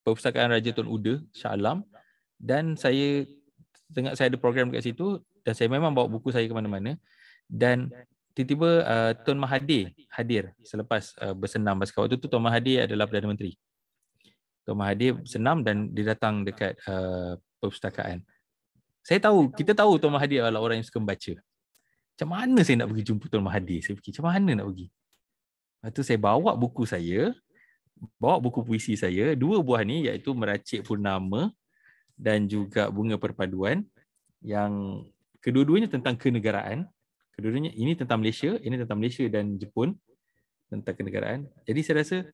Perpustakaan Raja Tun Uda, Shah Alam, dan saya ada program kat situ dan saya memang bawa buku saya ke mana-mana, dan tiba-tiba Tun Mahathir hadir selepas bersenam basikal. Waktu tu Tun Mahathir adalah Perdana Menteri. Tun Mahathir senam dan dia datang dekat perpustakaan. Kita tahu Tun Mahathir adalah orang yang suka membaca. Macam mana saya nak pergi jumpa Tun Mahathir? Saya fikir, macam mana nak pergi? Lepas tu saya bawa buku saya, bawa buku puisi saya, 2 buah ni, iaitu Meracik Purnama dan juga Bunga Perpaduan, yang kedua-duanya tentang kenegaraan. Kedua-duanya, ini tentang Malaysia, ini tentang Malaysia dan Jepun, tentang kenegaraan. Jadi saya rasa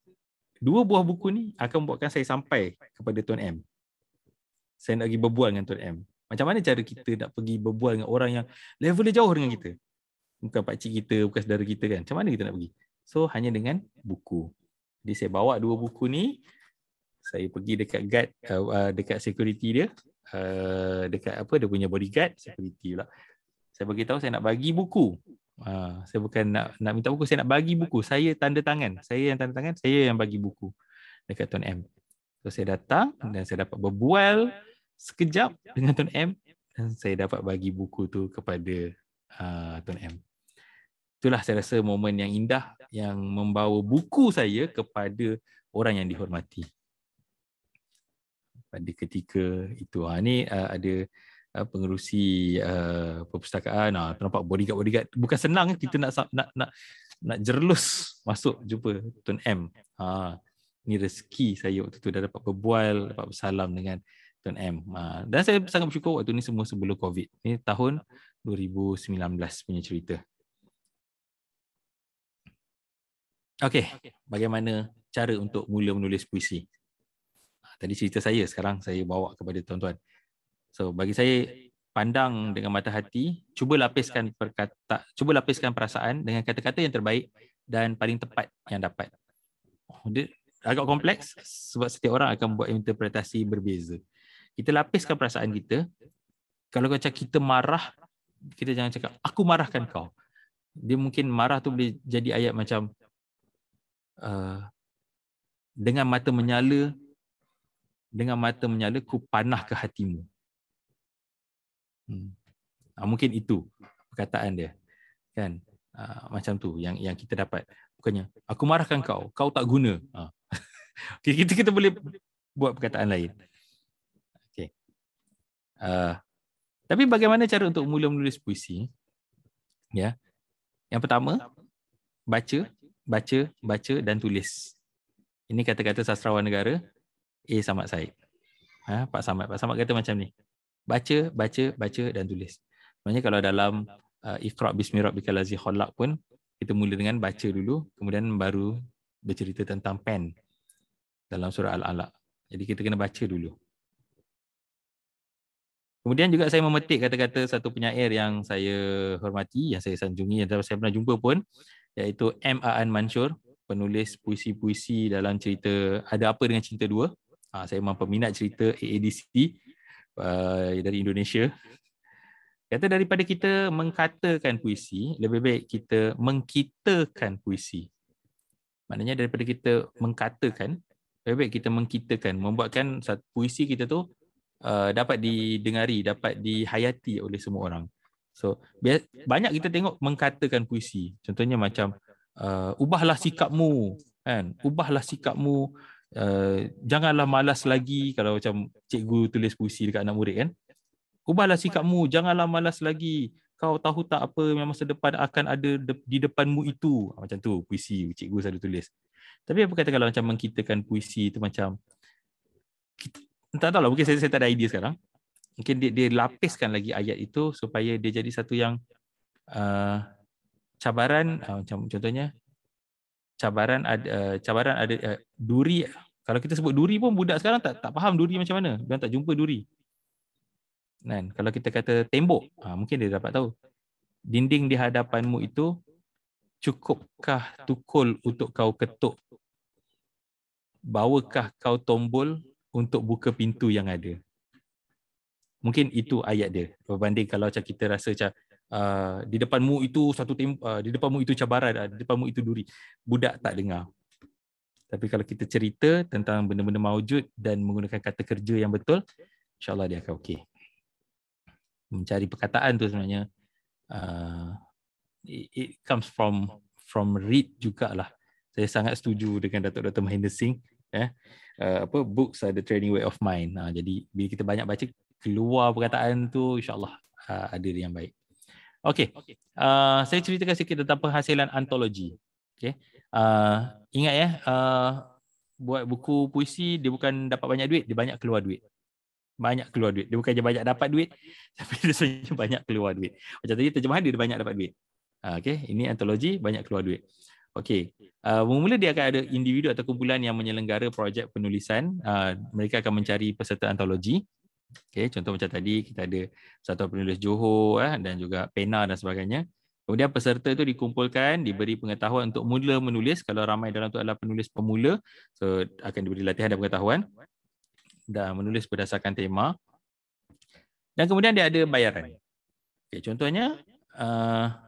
2 buah buku ni akan membuatkan saya sampai kepada Tuan M. Saya nak pergi berbual dengan Tuan M. Macam mana cara kita nak pergi berbual dengan orang yang levelnya jauh dengan kita? Bukan pakcik kita, bukan saudara kita kan. Macam mana kita nak pergi? So, hanya dengan buku. Jadi saya bawa 2 buku ni, saya pergi dekat guard, dekat security dia, dekat dia punya bodyguard, security pula. Saya beritahu saya nak bagi buku. Saya bukan nak minta buku, saya nak bagi buku. Saya tanda tangan. Saya yang tanda tangan, saya yang bagi buku dekat Tuan M. So saya datang dan saya dapat berbual sekejap dengan Tuan M dan saya dapat bagi buku tu kepada Tuan M. Itulah saya rasa momen yang indah yang membawa buku saya kepada orang yang dihormati. Pada ketika itu. Ni ada pengerusi perpustakaan, nampak bodyguard. Bukan senang kita nak jerlus masuk jumpa Tuan M. Ni rezeki saya waktu tu, dah dapat berbual, dapat bersalam dengan Tuan M. Dan saya sangat bersyukur waktu ni semua sebelum COVID. Ni tahun 2019 punya cerita. Okey, bagaimana cara untuk mula menulis puisi? Tadi cerita saya, sekarang saya bawa kepada tuan-tuan. So bagi saya, pandang dengan mata hati, cuba lapiskan perasaan dengan kata-kata yang terbaik dan paling tepat yang dapat. Dia agak kompleks sebab setiap orang akan buat interpretasi berbeza. Kita lapiskan perasaan kita. Kalau macam kita marah, kita jangan cakap, aku marahkan kau. Dia mungkin marah tu boleh jadi ayat macam, dengan mata menyala ku panah ke hatimu. Mungkin itu perkataan dia, kan? Macam tu yang kita dapat. Bukannya aku marahkan kau, kau tak guna. Kita boleh buat perkataan lain. Okay. Tapi bagaimana cara untuk mula menulis puisi? Ya, yang pertama, baca dan tulis. Ini kata-kata sastrawan negara A. Samad Said. Pak Samad kata macam ni. Baca dan tulis. Sebenarnya kalau dalam Iqra' bismi rabbikal ladzi khalaq pun, kita mula dengan baca dulu, kemudian baru bercerita tentang pen dalam surah Al-Alaq. Jadi kita kena baca dulu. Kemudian juga saya memetik kata-kata satu penyair yang saya hormati, yang saya sanjungi, yang saya pernah jumpa pun, iaitu M. Aan Mansur, penulis puisi-puisi dalam cerita Ada Apa Dengan Cinta 2. Saya memang peminat cerita AADC dari Indonesia. Kata daripada kita mengkatakan puisi, lebih baik kita mengkitakan puisi. Maknanya daripada kita mengkatakan, lebih baik kita mengkitakan, membuatkan puisi kita tu dapat didengari, dapat dihayati oleh semua orang. So banyak kita tengok mengkatakan puisi. Contohnya macam ubahlah sikapmu, kan? Ubahlah sikapmu, janganlah malas lagi. Kalau macam cikgu tulis puisi dekat anak murid kan, ubahlah sikapmu, janganlah malas lagi. Kau tahu tak apa yang masa depan akan ada di depanmu itu. Macam tu puisi cikgu selalu tulis. Tapi apa kata kalau macam mengkitakan puisi itu macam, tak tahu lah, mungkin saya tak ada idea sekarang. Mungkin dia lapiskan lagi ayat itu supaya dia jadi satu yang cabaran, macam contohnya cabaran ada duri. Kalau kita sebut duri pun budak sekarang tak faham duri macam mana. Dia tak jumpa duri. Kan? Kalau kita kata tembok, mungkin dia dapat tahu. Dinding di hadapanmu itu cukupkah tukul untuk kau ketuk? Bawakah kau tombol untuk buka pintu yang ada? Mungkin itu ayat dia. Berbanding kalau macam kita rasa macam di depanmu itu di depanmu itu cabaran, di depanmu itu duri. Budak tak dengar. Tapi kalau kita cerita tentang benda-benda maujud dan menggunakan kata kerja yang betul, insya-Allah dia akan okey. Mencari perkataan tu sebenarnya it comes from read jugalah. Saya sangat setuju dengan Datuk Dr. Mahendra Singh, books are the training way of mind. Jadi bila kita banyak baca, keluar perkataan tu, insya-Allah ada yang baik. Okey. Saya ceritakan sikit tentang penghasilan antologi. Okey. Ingat ya, buat buku puisi dia bukan dapat banyak duit, dia banyak keluar duit. Banyak keluar duit. Dia bukannya banyak dapat duit, tapi dia sebenarnya banyak keluar duit. Macam tadi terjemahan dia banyak dapat duit. Okey, ini antologi banyak keluar duit. Okey. Mula dia akan ada individu atau kumpulan yang menyelenggara projek penulisan. Mereka akan mencari peserta antologi. Okey, contoh macam tadi kita ada Persatuan Penulis Johor dan juga Pena dan sebagainya. Kemudian peserta itu dikumpulkan, diberi pengetahuan untuk mula menulis. Kalau ramai dalam itu adalah penulis pemula, so akan diberi latihan dan pengetahuan dan menulis berdasarkan tema. Dan kemudian dia ada bayaran. Okay, contohnya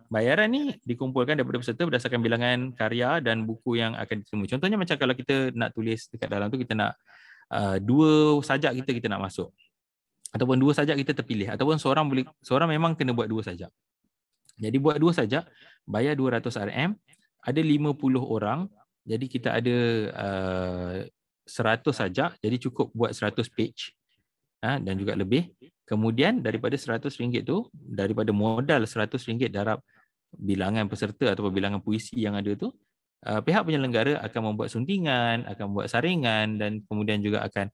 bayaran ni dikumpulkan daripada peserta berdasarkan bilangan karya dan buku yang akan ditemui. Contohnya macam kalau kita nak tulis dekat dalam tu, kita nak 2 sajak kita nak masuk. Ataupun 2 sajak kita terpilih. Ataupun seorang memang kena buat 2 sajak. Jadi buat 2 sajak, bayar 200 RM, ada 50 orang, jadi kita ada 100 sajak, jadi cukup buat 100 page dan juga lebih. Kemudian daripada RM100 tu, daripada modal RM100 darab bilangan peserta atau bilangan puisi yang ada tu, pihak penyelenggara akan membuat suntingan, akan membuat saringan dan kemudian juga akan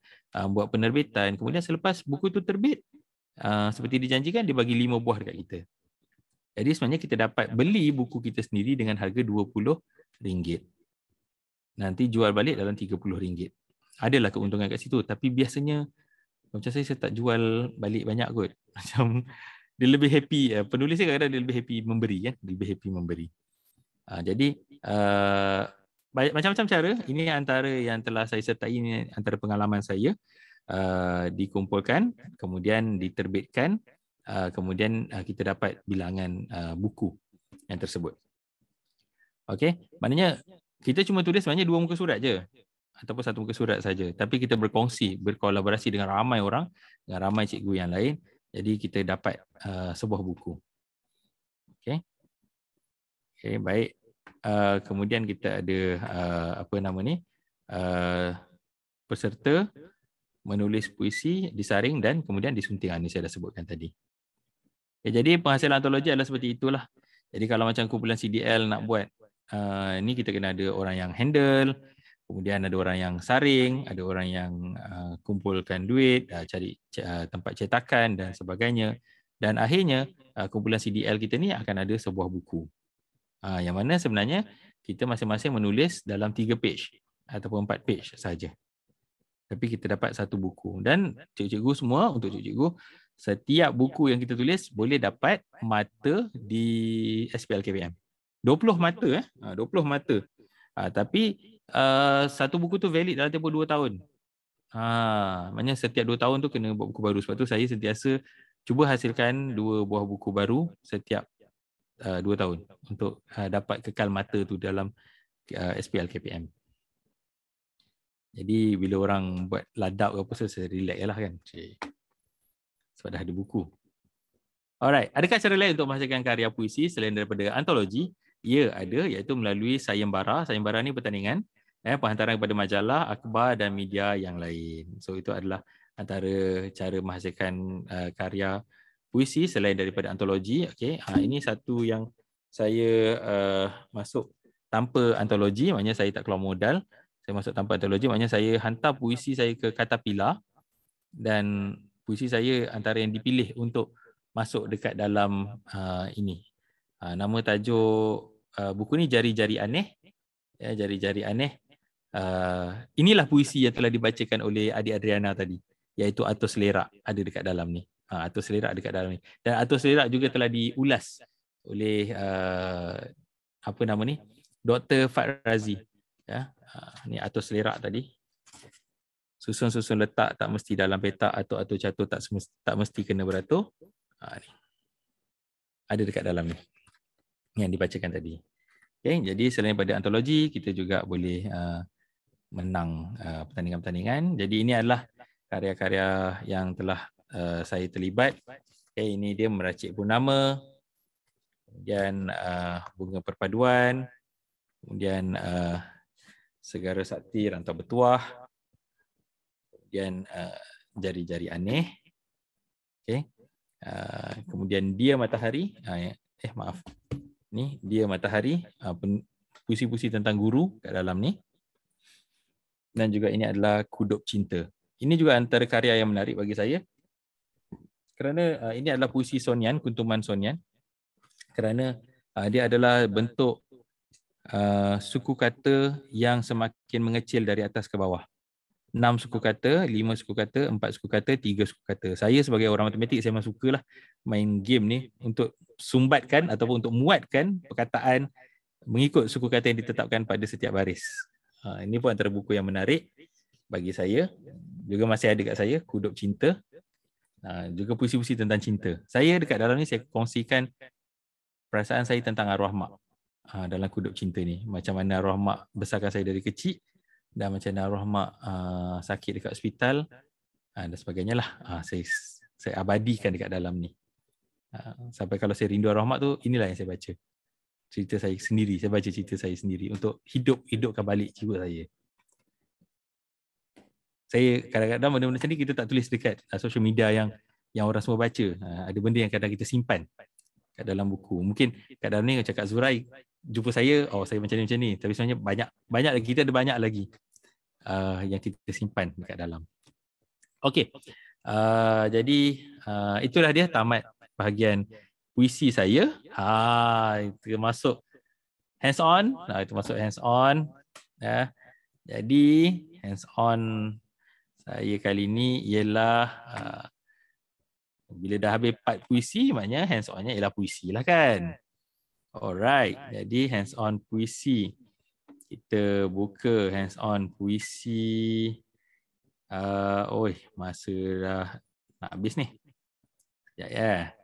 buat penerbitan. Kemudian selepas buku tu terbit, seperti dijanjikan, dia bagi 5 buah dekat kita. Jadi sebenarnya kita dapat beli buku kita sendiri dengan harga RM20. Nanti jual balik dalam RM30. Adalah keuntungan kat situ, tapi biasanya macam saya tak jual balik banyak kot. Macam dia lebih happy, penulis kadang-kadang dia lebih happy memberi kan, lebih happy memberi. Jadi macam-macam cara, ini antara yang telah saya sertai, ini antara pengalaman saya, dikumpulkan, kemudian diterbitkan. Kemudian kita dapat bilangan buku yang tersebut. Okey, maknanya kita cuma tulis sebenarnya 2 muka surat je ataupun 1 muka surat saja, tapi kita berkongsi, berkolaborasi dengan ramai orang, dengan ramai cikgu yang lain, jadi kita dapat sebuah buku. Okey. Okey, baik. Kemudian kita ada peserta menulis puisi, disaring dan kemudian disunting. Ini saya dah sebutkan tadi. Jadi penghasilan antologi adalah seperti itulah. Jadi kalau macam kumpulan CDL nak buat, ni kita kena ada orang yang handle, kemudian ada orang yang saring, ada orang yang kumpulkan duit, cari tempat cetakan dan sebagainya. Dan akhirnya kumpulan CDL kita ni akan ada sebuah buku. Yang mana sebenarnya kita masing-masing menulis dalam 3 page ataupun 4 page saja. Tapi kita dapat 1 buku. Dan cikgu-cikgu semua, untuk cikgu-cikgu, setiap buku yang kita tulis boleh dapat mata di SPL KPM. 20 mata 20 mata. Tapi 1 buku tu valid dalam tempoh 2 tahun. Maknanya setiap 2 tahun tu kena buat buku baru. Sebab tu saya sentiasa cuba hasilkan 2 buah buku baru setiap 2 tahun untuk dapat kekal mata tu dalam SPL KPM. Jadi bila orang buat ladap ke apa, saya relax lah kan. Sebab dah ada buku. Alright, adakah cara lain untuk menghasilkan karya puisi selain daripada antologi? Ya, ada, iaitu melalui sayembara. Sayembara ni pertandingan, penghantaran kepada majalah, akhbar dan media yang lain. So itu adalah antara cara menghasilkan karya puisi selain daripada antologi. Okay. Ini satu yang saya masuk tanpa antologi, maknanya saya tak keluar modal. Saya masuk tanpa antologi, maknanya saya hantar puisi saya ke Caterpillar dan puisi saya antara yang dipilih untuk masuk dekat dalam ini. Nama tajuk buku ni Jari-Jari Aneh. Ya, Jari-Jari Aneh. Inilah puisi yang telah dibacakan oleh adik Adriana tadi, iaitu Atur Selerak ada dekat dalam ni. Atur Selerak dekat dalam ni. Dan Atur Selerak juga telah diulas oleh apa nama ni? Dr. Fad Razi. Ya, ni Atur Selerak tadi. Susun-susun letak tak mesti dalam petak, atur-atur catur tak mesti kena beratur. Ni. Ada dekat dalam ni yang dibacakan tadi. Okay, jadi selain pada antologi, kita juga boleh menang pertandingan-pertandingan. Jadi ini adalah karya-karya yang telah saya terlibat. Okay, ini dia Meracik Purnama, kemudian Bunga Perpaduan, kemudian Segara Sakti Rantau Bertuah, kemudian Jari-Jari Aneh, okay. Kemudian Dia Matahari, maaf, ni Dia Matahari, puisi-puisi tentang guru kat dalam ni. Dan juga ini adalah Kudup Cinta. Ini juga antara karya yang menarik bagi saya kerana ini adalah puisi Sonian, kuntuman Sonian, kerana dia adalah bentuk suku kata yang semakin mengecil dari atas ke bawah. 6 suku kata, 5 suku kata, 4 suku kata, 3 suku kata. Saya sebagai orang matematik, saya memang sukalah main game ni untuk sumbatkan ataupun untuk muatkan perkataan mengikut suku kata yang ditetapkan pada setiap baris. Ini pun antara buku yang menarik bagi saya. Juga masih ada kat saya, Kudup Cinta. Juga puisi-puisi tentang cinta. Saya dekat dalam ni saya kongsikan perasaan saya tentang arwah mak dalam Kudup Cinta ni. Macam mana arwah mak besarkan saya dari kecil dan macam mana arwah mak sakit dekat hospital dan sebagainya lah. Saya abadikan dekat dalam ni. Sampai kalau saya rindu arwah mak tu, inilah yang saya baca. Cerita saya sendiri, saya baca cerita saya sendiri untuk hidupkan balik jiwa saya. Saya kadang-kadang benda-benda macam ni kita tak tulis dekat social media yang orang semua baca. Ada benda yang kadang kita simpan kat dalam buku. Mungkin kat dalam ni cakap Zurai jumpa saya, saya macam ni. Tapi sebenarnya banyak lagi, kita ada banyak lagi yang kita simpan dekat dalam. Okey. Jadi itulah dia tamat bahagian puisi saya. Itu masuk hands on. Itu masuk hands on. Jadi hands on saya kali ni ialah bila dah habis part puisi, maknanya hands on-nya ialah puisi lah kan. Alright, jadi hands on puisi. Kita buka hands on puisi. Masa dah nak habis ni. Sekejap ya.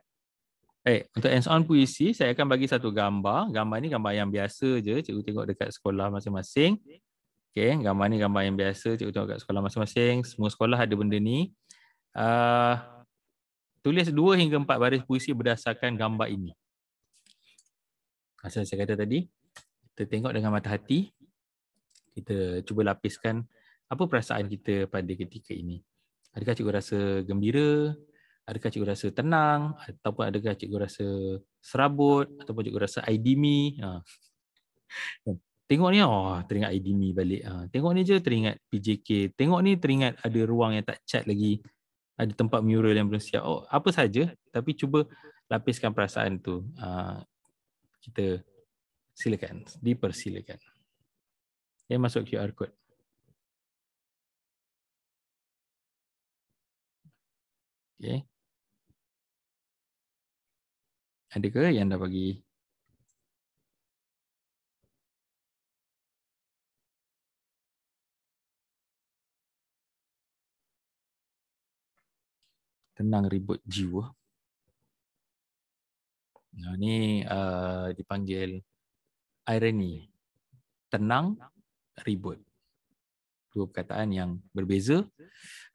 Untuk hands on puisi, saya akan bagi satu gambar. Gambar ni gambar yang biasa je, cikgu tengok dekat sekolah masing-masing. Okay, gambar ni gambar yang biasa, cikgu tengok dekat sekolah masing-masing. Semua sekolah ada benda ni. Tulis 2 hingga 4 baris puisi berdasarkan gambar ini. Macam saya kata tadi, kita tengok dengan mata hati. Kita cuba lapiskan apa perasaan kita pada ketika ini. Adakah cikgu rasa gembira? Adakah cikgu rasa tenang? Ataupun adakah cikgu rasa serabut? Ataupun cikgu rasa IDMI? Tengok ni, teringat IDMI balik. Tengok ni je teringat PJK. Tengok ni teringat ada ruang yang tak cat lagi. Ada tempat mural yang belum siap. Apa saja. Tapi cuba lapiskan perasaan tu. Kita silakan. Dipersilakan. Masuk QR code. Okay. Adakah yang dah bagi? Tenang ribut jiwa. Ini dipanggil irony. Tenang ribut. 2 perkataan yang berbeza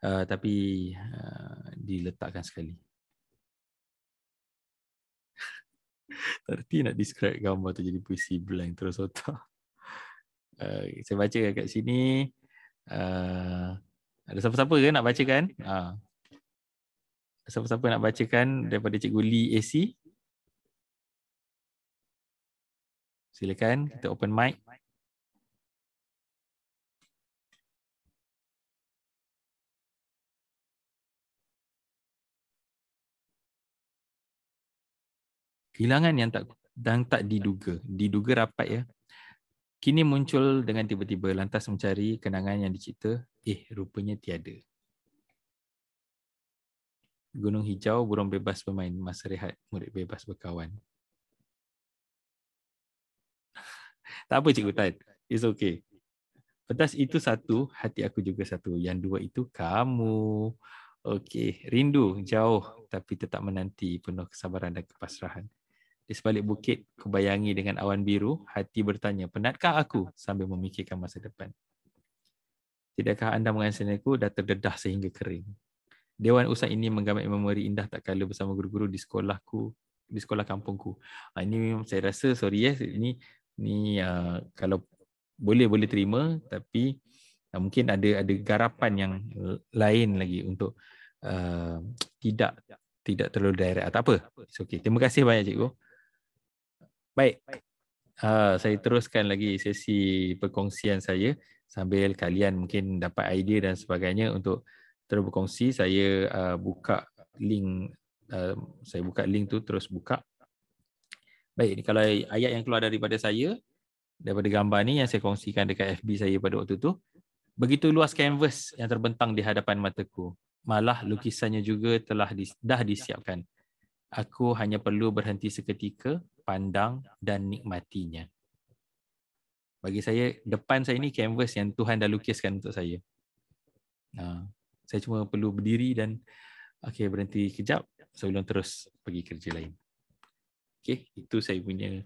tapi diletakkan sekali. Terti nak describe gambar tu jadi puisi blank terus otak. Saya baca kat sini. Ada siapa-siapa ke nak bacakan? Siapa-siapa nak bacakan daripada Cikgu Lee AC? Silakan, kita open mic. Kehilangan yang tak diduga rapat ya. Kini muncul dengan tiba-tiba, lantas mencari kenangan yang dicipta, rupanya tiada. Gunung hijau, burung bebas bermain, masa rehat, murid bebas berkawan. Tak apa Cikgu Tan, it's okay. Pentas itu satu, hati aku juga satu. Yang dua itu kamu. Okey, rindu jauh tapi tetap menanti, penuh kesabaran dan kepasrahan. Di sebalik bukit, kubayangi dengan awan biru, hati bertanya, penatkah aku sambil memikirkan masa depan? Tidakkah anda mengasihaniku dah terdedah sehingga kering? Dewan Usai ini menggambar memori indah tak kala bersama guru-guru di sekolahku, di sekolah kampungku. Ini saya rasa, sorry ini kalau boleh terima, tapi mungkin ada garapan yang lain lagi untuk tidak terlalu direct. Tak apa, it's okay. Terima kasih banyak Cikgu. Baik, saya teruskan lagi sesi perkongsian saya sambil kalian mungkin dapat idea dan sebagainya untuk terus berkongsi. Saya buka link, tu terus buka. Baik, kalau ayat yang keluar daripada saya, daripada gambar ni yang saya kongsikan dekat FB saya pada waktu tu, begitu luas kanvas yang terbentang di hadapan mataku. Malah lukisannya juga dah disiapkan. Aku hanya perlu berhenti seketika, pandang dan nikmatinya. Bagi saya, depan saya ni kanvas yang Tuhan dah lukiskan untuk saya. Saya cuma perlu berdiri dan berhenti kejap sebelum terus pergi kerja lain. Itu saya punya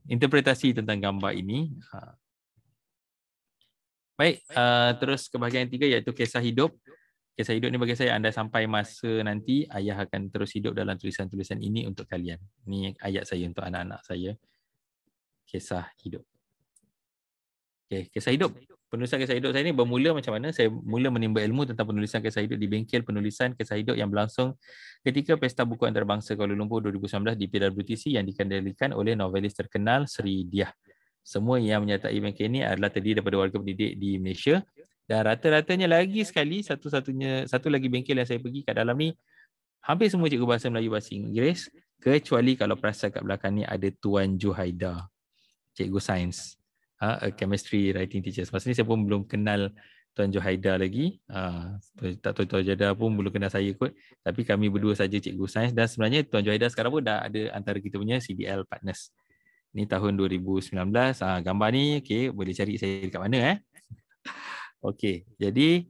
interpretasi tentang gambar ini. Baik, terus ke bahagian tiga iaitu kisah hidup. Kisah hidup ni bagi saya, anda sampai masa nanti, ayah akan terus hidup dalam tulisan-tulisan ini untuk kalian. Ini ayat saya untuk anak-anak saya. Kisah hidup. Kisah hidup. Penulisan kisah hidup saya ni bermula macam mana? Saya mula menimba ilmu tentang penulisan kisah hidup di bengkel penulisan kisah hidup yang berlangsung ketika Pesta Buku Antarabangsa Kuala Lumpur 2019 di PWTC yang dikendalikan oleh novelis terkenal Sri Diah. Semua yang menyertai bengkel ini adalah terdiri daripada warga pendidik di Malaysia. Dan rata-ratanya lagi sekali, satu lagi bengkel yang saya pergi kat dalam ni, hampir semua cikgu bahasa Melayu, bahasa Inggeris, kecuali kalau perasan kat belakang ni ada Tuan Juhaida, cikgu sains, chemistry writing teacher. Masa ni saya pun belum kenal Tuan Juhaida lagi, tak tahu Tuan Juhaida pun belum kenal saya kot, tapi kami berdua saja cikgu sains. Dan sebenarnya Tuan Juhaida sekarang pun dah ada antara kita punya CDL partners. Ni tahun 2019, gambar ni boleh cari saya dekat mana jadi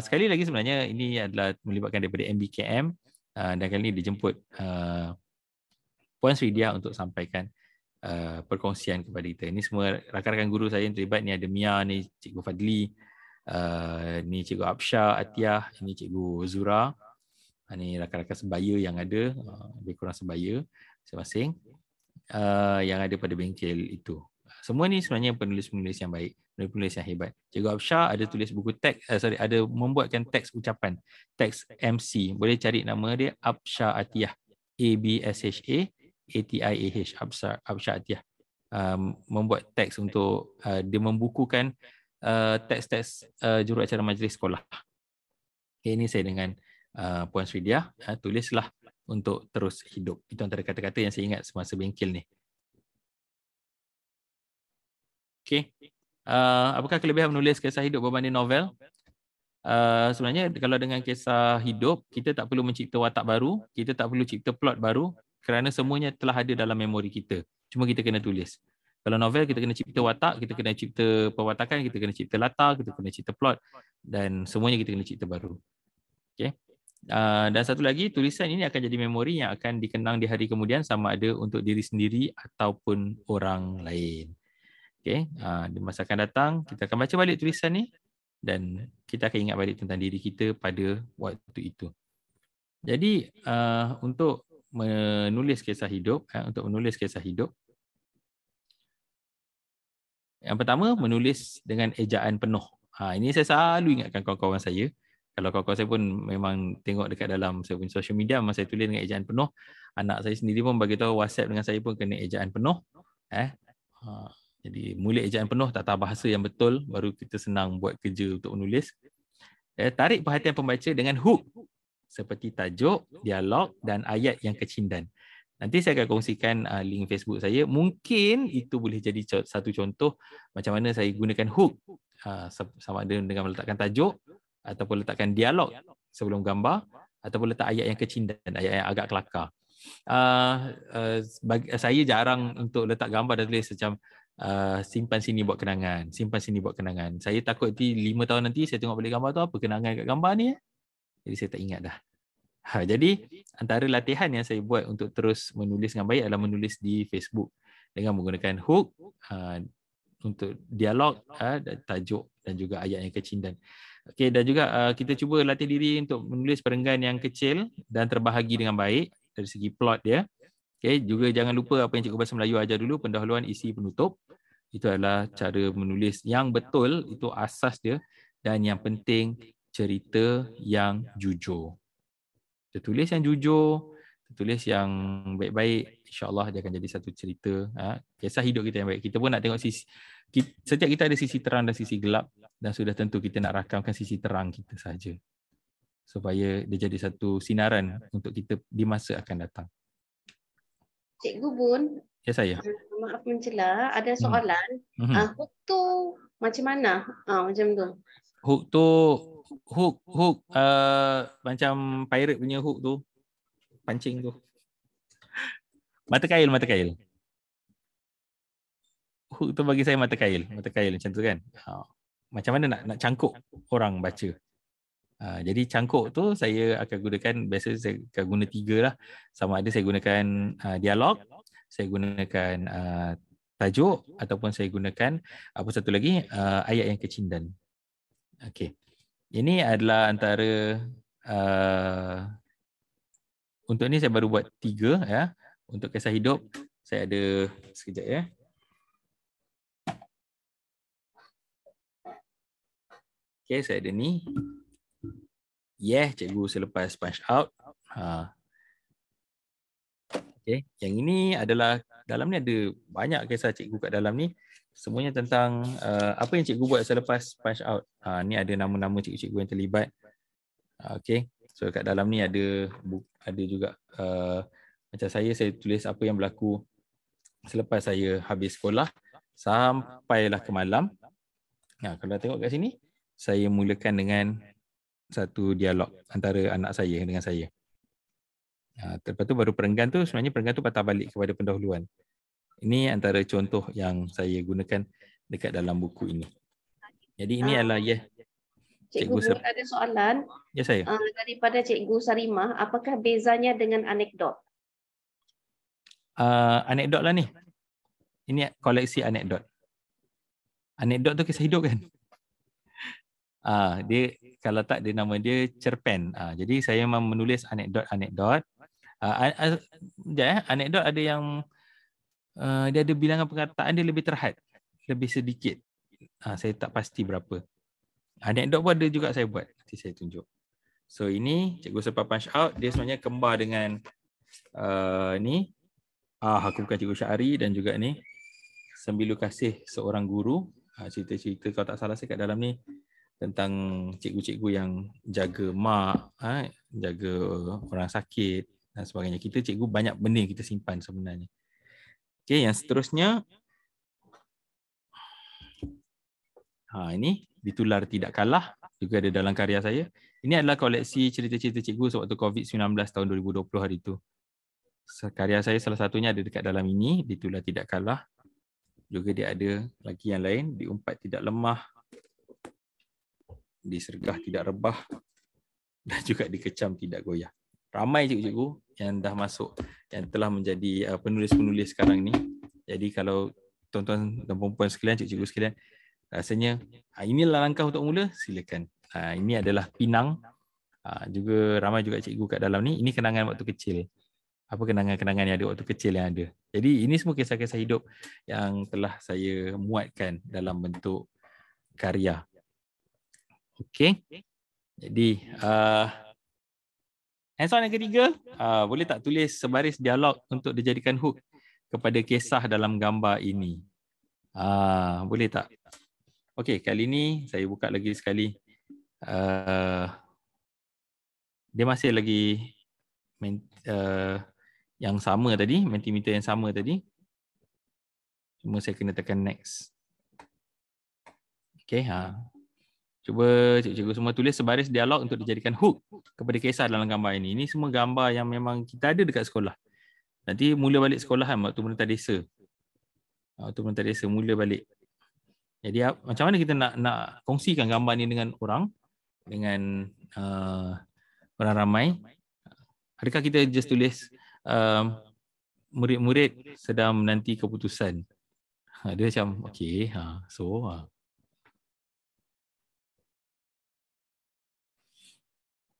sekali lagi sebenarnya ini adalah melibatkan daripada MBKM dan kali ini dijemput Puan Sri Diah untuk sampaikan perkongsian kepada kita. Ini semua rakan-rakan guru saya yang terlibat. Ni ada Mia, ni Cikgu Fadli, ni Cikgu Absyah Atiyah, ini Cikgu Zura, ni rakan-rakan sebaya yang ada, lebih kurang sebaya masing-masing yang ada pada bengkel itu. Semua ni sebenarnya penulis-penulis yang baik, penulis yang hebat. Cikgu Absyah ada tulis buku teks, ada membuatkan teks ucapan, teks MC. Boleh cari nama dia, Absyah Atiyah, ABSHA ATIAH, Absyah Atiyah. Membuat teks untuk dia membukukan teks-teks juruacara majlis sekolah. Ini saya dengan Puan Sri Diah tulislah untuk terus hidup. Itu antara kata-kata yang saya ingat semasa bengkel ni. Apakah kelebihan menulis kisah hidup berbanding novel? Sebenarnya kalau dengan kisah hidup, kita tak perlu mencipta watak baru, kita tak perlu cipta plot baru, kerana semuanya telah ada dalam memori kita. Cuma kita kena tulis. Kalau novel, kita kena cipta watak, kita kena cipta perwatakan, kita kena cipta latar, kita kena cipta plot, dan semuanya kita kena cipta baru. Dan satu lagi, tulisan ini akan jadi memori yang akan dikenang di hari kemudian, sama ada untuk diri sendiri ataupun orang lain. Di masa akan datang, kita akan baca balik tulisan ni dan kita akan ingat balik tentang diri kita pada waktu itu. Jadi, untuk menulis kisah hidup, yang pertama, menulis dengan ejaan penuh. Ini saya selalu ingatkan kawan-kawan saya. Kalau kawan-kawan saya pun memang tengok dekat dalam saya punya social media, memang saya tulis dengan ejaan penuh. Anak saya sendiri pun bagi tahu WhatsApp dengan saya pun kena ejaan penuh. Jadi mula ejaan penuh, tak tahu bahasa yang betul, baru kita senang buat kerja untuk menulis. Tarik perhatian pembaca dengan hook seperti tajuk, dialog dan ayat yang kecindan. Nanti saya akan kongsikan link Facebook saya. Mungkin itu boleh jadi satu contoh macam mana saya gunakan hook. Sama ada dengan meletakkan tajuk ataupun letakkan dialog sebelum gambar ataupun letak ayat yang kecil dan ayat yang agak kelakar. Saya jarang untuk letak gambar dan tulis macam simpan sini buat kenangan, simpan sini buat kenangan. Saya takut 5 tahun nanti saya tengok balik gambar tu apa kenangan kat gambar ni. Jadi saya tak ingat dah. Jadi antara latihan yang saya buat untuk terus menulis dengan baik adalah menulis di Facebook dengan menggunakan hook untuk dialog, tajuk dan juga ayat yang kecil dan okey, dan juga kita cuba latih diri untuk menulis perenggan yang kecil dan terbahagi dengan baik dari segi plot dia. Okey, juga jangan lupa apa yang Cikgu Bahasa Melayu ajar dulu, pendahuluan, isi, penutup. Itu adalah cara menulis yang betul, itu asas dia, dan yang penting cerita yang jujur. Tulis yang jujur, tulis yang baik-baik, insya-Allah dia akan jadi satu cerita, kisah hidup kita yang baik. Kita pun nak tengok setiap kita ada sisi terang dan sisi gelap, dan sudah tentu kita nak rakamkan sisi terang kita saja supaya dia jadi satu sinaran untuk kita di masa akan datang. Cikgu Bun, Ya saya. Maaf mencela, ada soalan. Hook tu macam mana? Macam tu. Hook tu hook macam pirate punya hook tu. Pancing tu. Mata kail. Hook tu bagi saya mata kail macam tu kan. Macam mana nak cangkuk orang baca. Jadi cangkuk tu saya akan gunakan, biasa saya akan guna 3 lah. Sama ada saya gunakan dialog, saya gunakan tajuk ataupun saya gunakan apa satu lagi ayat yang kecindan. Okey. Ini adalah antara untuk ni saya baru buat 3 ya. Untuk kisah hidup saya ada sekejap ya. Okey, saya ada ni. Cikgu selepas punch out. Okey, yang ini adalah dalam ni ada banyak kisah cikgu kat dalam ni. Semuanya tentang apa yang cikgu buat selepas punch out. Ni ada nama-nama cikgu-cikgu yang terlibat. Okey. So kat dalam ni ada juga macam saya tulis apa yang berlaku selepas saya habis sekolah sampailah ke malam. Kalau tengok kat sini, saya mulakan dengan satu dialog antara anak saya dengan saya. Lepas tu baru perenggan tu, sebenarnya perenggan tu patah balik kepada pendahuluan. Ini antara contoh yang saya gunakan dekat dalam buku ini. Jadi ini adalah Cikgu Bun ada soalan. Ya saya. Daripada Cikgu Sarimah, apakah bezanya dengan anekdot? Anekdot lah ni. Ini koleksi anekdot. Anekdot tu kisah hidup kan? Dia kalau tak dia nama dia cerpen. Jadi saya memang menulis anekdot. Anekdot ada yang dia ada bilangan perkataan dia lebih terhad, lebih sedikit. Saya tak pasti berapa. Anekdot pun ada juga saya buat. Nanti saya tunjuk. So ini cikgu selepas punch out, dia sebenarnya kembar dengan ni. Aku bukan Cikgu Syahri dan juga ni Sembilu Kasih Seorang Guru. Cerita-cerita kalau tak salah saya kat dalam ni tentang cikgu-cikgu yang jaga mak, jaga orang sakit dan sebagainya. Kita cikgu banyak benda yang kita simpan sebenarnya. Okey, yang seterusnya ini Ditular Tidak Kalah, juga ada dalam karya saya. Ini adalah koleksi cerita-cerita cikgu sewaktu COVID-19 tahun 2020 hari itu. Karya saya salah satunya ada dekat dalam ini, Ditular Tidak Kalah. Juga dia ada lagi yang lain, Diumpat Tidak Lemah, Disergah Tidak Rebah, dan juga Dikecam Tidak Goyah. Ramai cikgu-cikgu yang dah masuk, yang telah menjadi penulis-penulis sekarang ni. Jadi kalau tuan-tuan dan puan-puan sekalian, cikgu-cikgu sekalian, rasanya inilah langkah untuk mula, silakan. Ini adalah Pinang. Juga ramai juga cikgu kat dalam ni. Ini kenangan waktu kecil. Apa kenangan-kenangan yang ada waktu kecil yang ada. Jadi ini semua kisah-kisah hidup yang telah saya muatkan dalam bentuk karya. Okey. Jadi hands-on yang ketiga, boleh tak tulis sebaris dialog untuk dijadikan hook kepada kisah dalam gambar ini? Boleh tak? Okey, kali ini saya buka lagi sekali. Dia masih lagi yang sama tadi, Mentimeter yang sama tadi. Cuma saya kena tekan next. Okay, cuba cikgu semua tulis sebaris dialog untuk dijadikan hook kepada kisah dalam gambar ini. Ini semua gambar yang memang kita ada dekat sekolah. Nanti mula balik sekolah kan, waktu Menentang Desa. Waktu Menentang Desa mula balik. Jadi macam mana kita nak kongsikan gambar ni dengan orang, dengan orang ramai. Adakah kita just tulis murid-murid sedang menanti keputusan. Dia macam okey,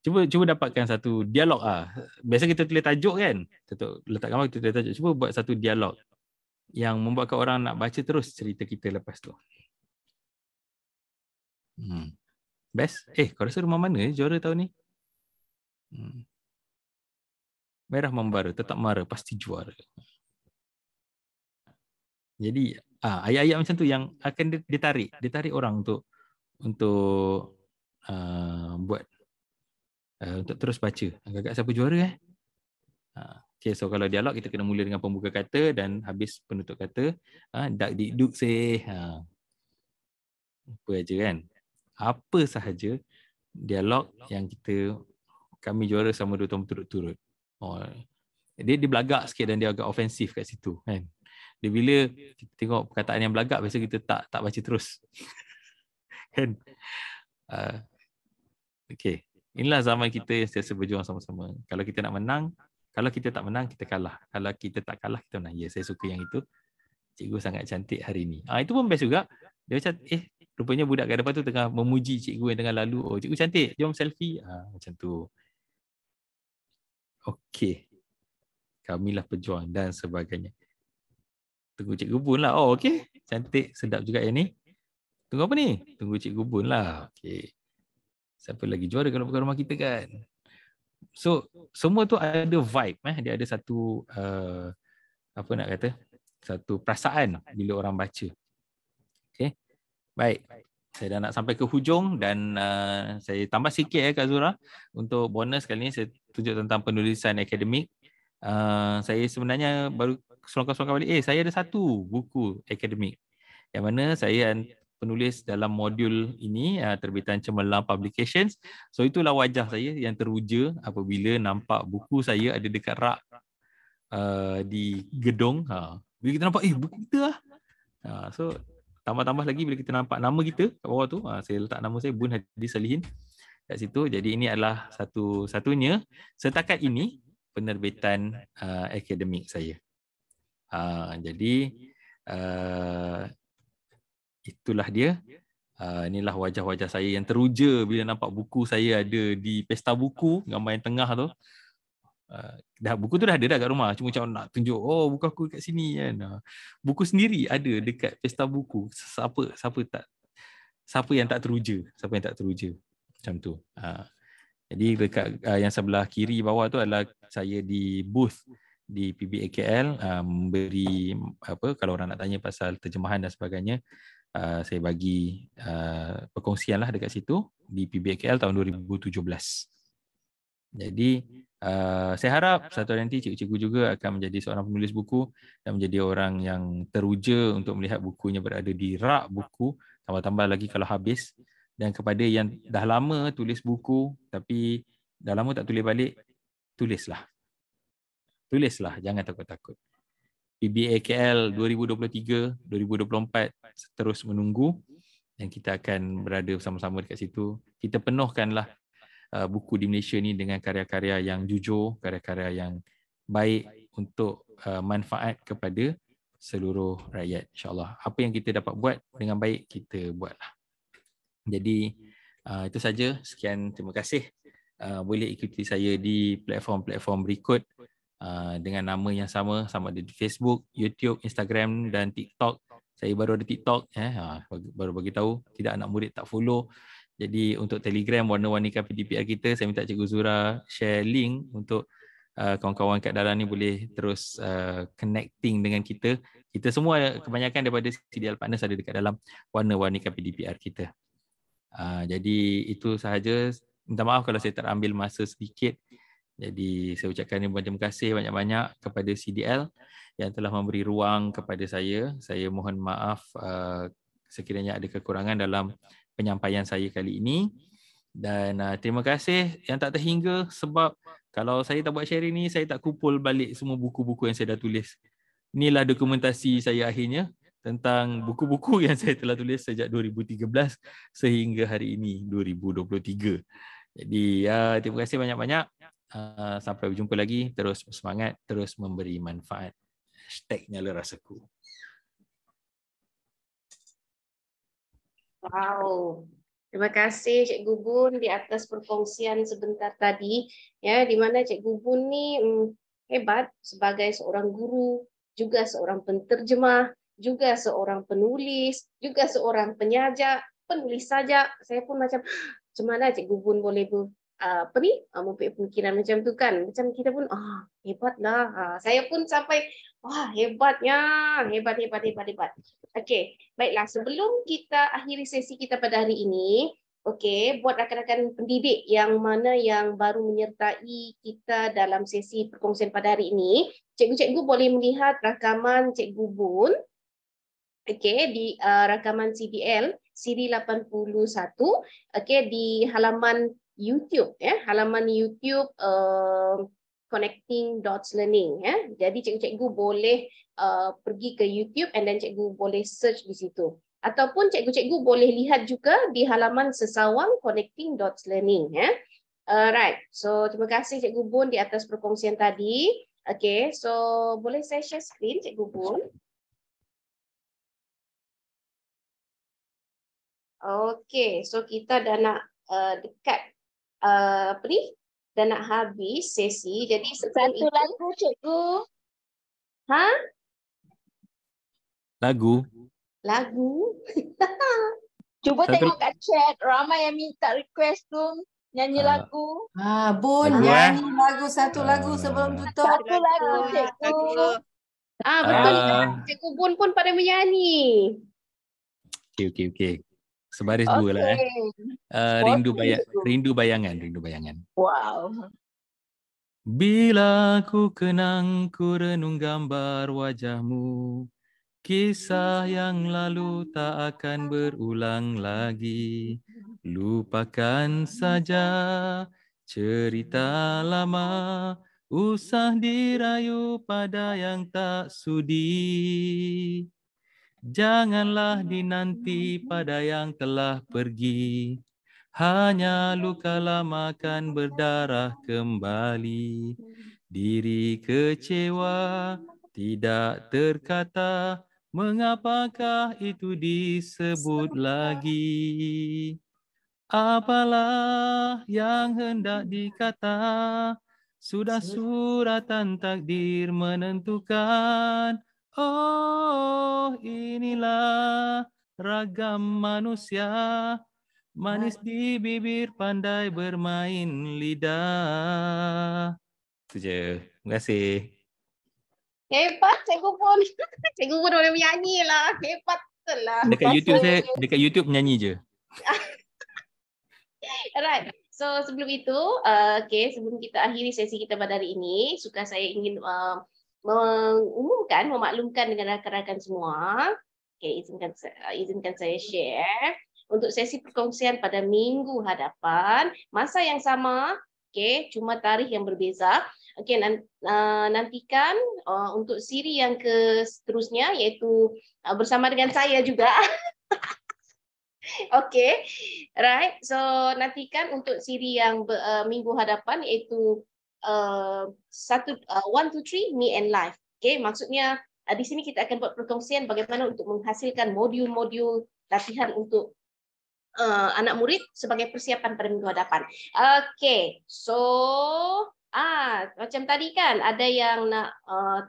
Cuba dapatkan satu dialog Biasa kita tulis tajuk kan. Letak gambar kita tulis tajuk. Cuba buat satu dialog yang membuatkan orang nak baca terus cerita kita lepas tu. Best? Kau rasa rumah mana juara tahun ni? Merah membara, tetap mara, pasti juara. Jadi ayat-ayat macam tu yang akan ditarik orang untuk buat untuk terus baca. Agak-agak siapa juara Okay, so kalau dialog kita kena mula dengan pembuka kata dan habis penutup kata. Dak dikduk apa aja kan. Apa sahaja dialog yang kami juara sama 2 tahun berturut-turut. Dia belagak sikit dan dia agak ofensif kat situ kan. Dia bila kita tengok perkataan yang belagak, biasa kita tak baca terus. Kan? Okay. Inilah zaman kita yang sentiasa berjuang sama-sama. Kalau kita nak menang, kalau kita tak menang, kita kalah. Kalau kita tak kalah, kita menang. Ya, saya suka yang itu. Cikgu sangat cantik hari ni. Itu pun best juga. Dia macam, rupanya budak kat depan tu tengah memuji cikgu yang tengah lalu. Oh, cikgu cantik. Jom selfie. Macam tu. Okey. Kamilah pejuang dan sebagainya. Tunggu cikgu Bun lah. Oh, okey. Cantik, sedap juga yang ni. Tunggu apa ni? Tunggu cikgu Bun lah. Okey. Siapa lagi juara kalau bukan rumah kita kan? So, semua tu ada vibe. Dia ada satu, apa nak kata? Satu perasaan bila orang baca. Okey. Baik. Saya dah nak sampai ke hujung dan saya tambah sikit Kak Zura. Untuk bonus kali ni saya tunjuk tentang penulisan akademik. Saya sebenarnya baru selongkar-selongkar balik. Saya ada satu buku akademik yang mana saya penulis dalam modul ini, terbitan Cemerlang Publications. So itulah wajah saya yang teruja apabila nampak buku saya ada dekat rak di gedung. Bila kita nampak, buku kita lah. So tambah-tambah lagi bila kita nampak nama kita kat bawah tu, saya letak nama saya Bun Hadi Salihin kat situ. Jadi ini adalah satu-satunya setakat ini penerbitan akademik saya. Jadi itulah dia. Inilah wajah-wajah saya yang teruja bila nampak buku saya ada di pesta buku, gambar yang tengah tu. Buku tu dah ada kat rumah, cuma macam nak tunjuk, buku aku kat sini kan. Buku sendiri ada dekat pesta buku. Siapa yang tak teruja? Siapa yang tak teruja? Macam tu. Jadi dekat yang sebelah kiri bawah tu adalah saya di booth di PBAKL, memberi kalau orang nak tanya pasal terjemahan dan sebagainya, saya bagi perkongsian lah dekat situ di PBAKL tahun 2017. Jadi saya harap satu hari nanti cikgu-cikgu juga akan menjadi seorang penulis buku dan menjadi orang yang teruja untuk melihat bukunya berada di rak buku, tambah-tambah lagi kalau habis. Dan kepada yang dah lama tulis buku tapi dah lama tak tulis balik, tulislah, jangan takut-takut. PBAKL 2023, 2024 terus menunggu dan kita akan berada bersama-sama dekat situ. Kita penuhkanlah buku di Malaysia ni dengan karya-karya yang jujur, karya-karya yang baik untuk manfaat kepada seluruh rakyat, insya-Allah. Apa yang kita dapat buat dengan baik, kita buatlah. Jadi itu saja. Sekian, terima kasih. Boleh ikuti saya di platform-platform berikut dengan nama yang sama ada di Facebook, YouTube, Instagram dan TikTok. Saya baru ada TikTok, baru bagi tahu, tidak anak murid tak follow. Jadi untuk Telegram Warna-Warni KPDPR kita, saya minta Cikgu Zura share link untuk kawan-kawan kat dalam ni boleh terus connecting dengan kita. Kita semua kebanyakan daripada CDL Partners ada dekat dalam Warna-Warni KPDPR kita. Jadi itu sahaja. Minta maaf kalau saya terambil masa sedikit Jadi saya ucapkan terima kasih banyak-banyak kepada CDL yang telah memberi ruang kepada saya. Saya mohon maaf sekiranya ada kekurangan dalam penyampaian saya kali ini. Dan terima kasih yang tak terhingga, sebab kalau saya tak buat sharing ni, saya tak kumpul balik semua buku-buku yang saya dah tulis. Inilah dokumentasi saya akhirnya tentang buku-buku yang saya telah tulis sejak 2013 sehingga hari ini 2023. Jadi terima kasih banyak-banyak. Sampai berjumpa lagi. Terus semangat, terus memberi manfaat. #nyala rasaku. Wow. Terima kasih Cikgu Bun di atas perkongsian sebentar tadi, ya, di mana Cikgu Bun ni hebat sebagai seorang guru, juga seorang penterjemah, juga seorang penulis, juga seorang penyajak, penulis sajak. Saya pun macam mana Cikgu Bun boleh mempunyai pemikiran macam tu kan? Macam kita pun hebatlah. Saya pun sampai hebatnya, hebat. Okey, baiklah, sebelum kita akhiri sesi kita pada hari ini, buat rakan-rakan pendidik yang mana yang baru menyertai kita dalam sesi perkongsian pada hari ini, cikgu-cikgu boleh melihat rakaman Cikgu Bun di rakaman CDL siri 81 di halaman YouTube, halaman YouTube Connecting Dots Learning, Jadi cikgu-cikgu boleh pergi ke YouTube and then cikgu boleh search di situ. Ataupun cikgu-cikgu boleh lihat juga di halaman Sesawang Connecting Dots Learning, Right. So terima kasih Cikgu Bun di atas perkongsian tadi. So boleh saya share screen Cikgu Bun? So kita dah nak dekat dah nak habis sesi. Jadi satu lagu cikgu. Lagu? Cuba tengok kat chat, ramai yang minta request tu nyanyi lagu. Bun lagu, nyanyi lagu satu lagu sebelum tutup. Satu lagu cikgu. Betul, Cikgu Bun pun pada menyanyi. Okey. Sebaris dua lah. Rindu bayangan. Wow. Bila ku kenang, ku renung gambar wajahmu, kisah yang lalu tak akan berulang lagi. Lupakan saja cerita lama, usah dirayu pada yang tak sudi. Janganlah dinanti pada yang telah pergi, hanya luka lama akan berdarah kembali. Diri kecewa tidak terkata, mengapakah itu disebut lagi? Apalah yang hendak dikata, sudah suratan takdir menentukan. Oh, inilah ragam manusia, manis di bibir, pandai bermain lidah. Itu je. Terima kasih. Hebat Cikgu Bun. Cikgu Bun boleh menyanyi lah. Hebat betul lah. Dekat YouTube menyanyi je. Alright. So sebelum itu, sebelum kita akhiri sesi kita pada hari ini, saya ingin memaklumkan dengan rakan-rakan semua. Izinkan saya share untuk sesi perkongsian pada minggu hadapan, masa yang sama, cuma tarikh yang berbeza. Nantikan untuk siri yang seterusnya, iaitu bersama dengan saya juga. Right. So nantikan untuk siri yang minggu hadapan, iaitu 1, 2, 3 Me and Life. Maksudnya di sini kita akan buat perkongsian bagaimana untuk menghasilkan modul-modul latihan untuk anak murid sebagai persiapan pada minggu hadapan. So macam tadi kan ada yang nak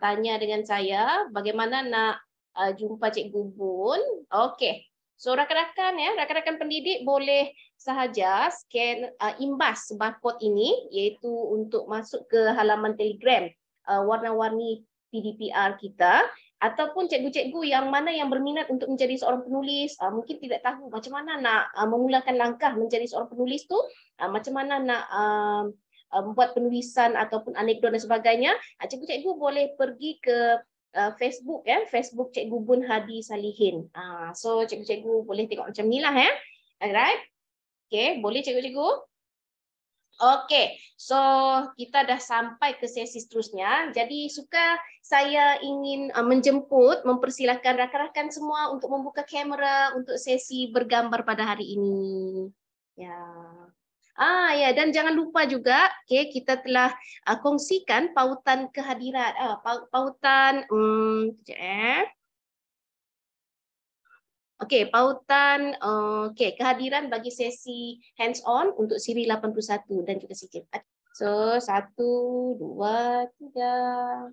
tanya dengan saya bagaimana nak jumpa Cikgu Bun. So rakan-rakan pendidik boleh sahaja scan imbas barcode ini, iaitu untuk masuk ke halaman Telegram warna-warni PDPR kita, ataupun cikgu-cikgu yang mana yang berminat untuk menjadi seorang penulis, mungkin tidak tahu macam mana nak memulakan langkah menjadi seorang penulis tu, macam mana nak membuat penulisan ataupun anekdot dan sebagainya, cikgu-cikgu boleh pergi ke Facebook Facebook Cikgu Bun Hadi Salihin. So cikgu-cikgu boleh tengok macam ni lah Alright. Okay, boleh cikgu-cikgu? Okay, so kita dah sampai ke sesi seterusnya. Jadi suka saya ingin mempersilakan rakan-rakan semua untuk membuka kamera untuk sesi bergambar pada hari ini. Ya, dan jangan lupa juga, kita telah kongsikan pautan kehadiran, kehadiran bagi sesi hands-on untuk siri 81 dan juga sikit. So, 1, 2, 3.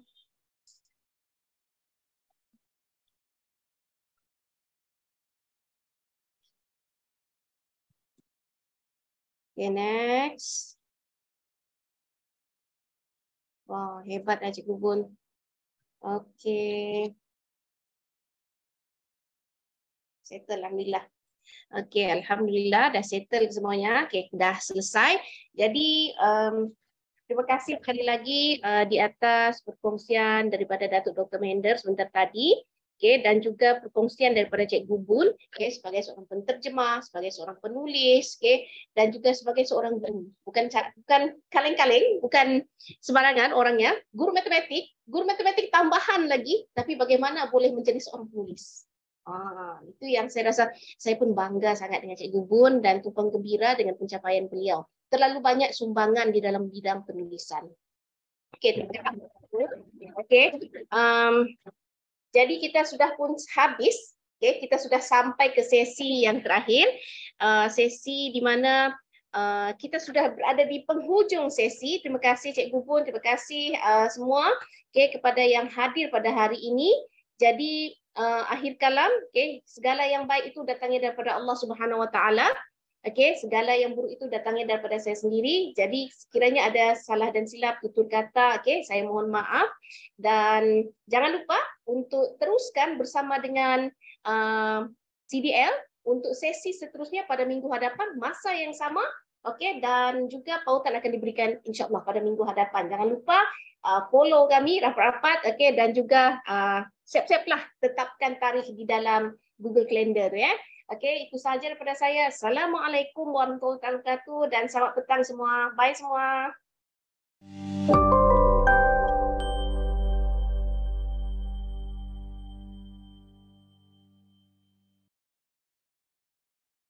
Okay, next. Wah, hebat Cikgu Bun. Okay. Settle, Alhamdulillah. Okay, Alhamdulillah dah settle semuanya. Okay, dah selesai. Jadi, terima kasih sekali lagi di atas perkongsian daripada Datuk Dr. Mahendra sebentar tadi. Dan juga perkongsian daripada Cikgu Bun sebagai seorang penterjemah, sebagai seorang penulis, dan juga sebagai seorang guru. Bukan kaleng-kaleng, bukan sembarangan orangnya. Guru matematik tambahan lagi, tapi bagaimana boleh menjadi seorang penulis. Itu yang saya rasa saya pun bangga sangat dengan Cikgu Bun dan tumpang gembira dengan pencapaian beliau. Terlalu banyak sumbangan di dalam bidang penulisan. Jadi kita sudah pun habis, kita sudah sampai ke sesi yang terakhir, sesi di mana kita sudah berada di penghujung sesi. Terima kasih Cikgu Bun, terima kasih semua kepada yang hadir pada hari ini. Jadi akhir kalam, segala yang baik itu datangnya daripada Allah Subhanahu Wa Taala. Segala yang buruk itu datangnya daripada saya sendiri. Jadi sekiranya ada salah dan silap tutur kata, saya mohon maaf. Dan jangan lupa untuk teruskan bersama dengan CDL untuk sesi seterusnya pada minggu hadapan, masa yang sama. Dan juga pautan akan diberikan insya-Allah pada minggu hadapan. Jangan lupa follow kami rapat-rapat, dan juga siap-siaplah tetapkan tarikh di dalam Google Calendar itu sahaja daripada saya. Assalamualaikum warahmatullahi wabarakatuh dan selamat petang semua. Bye semua.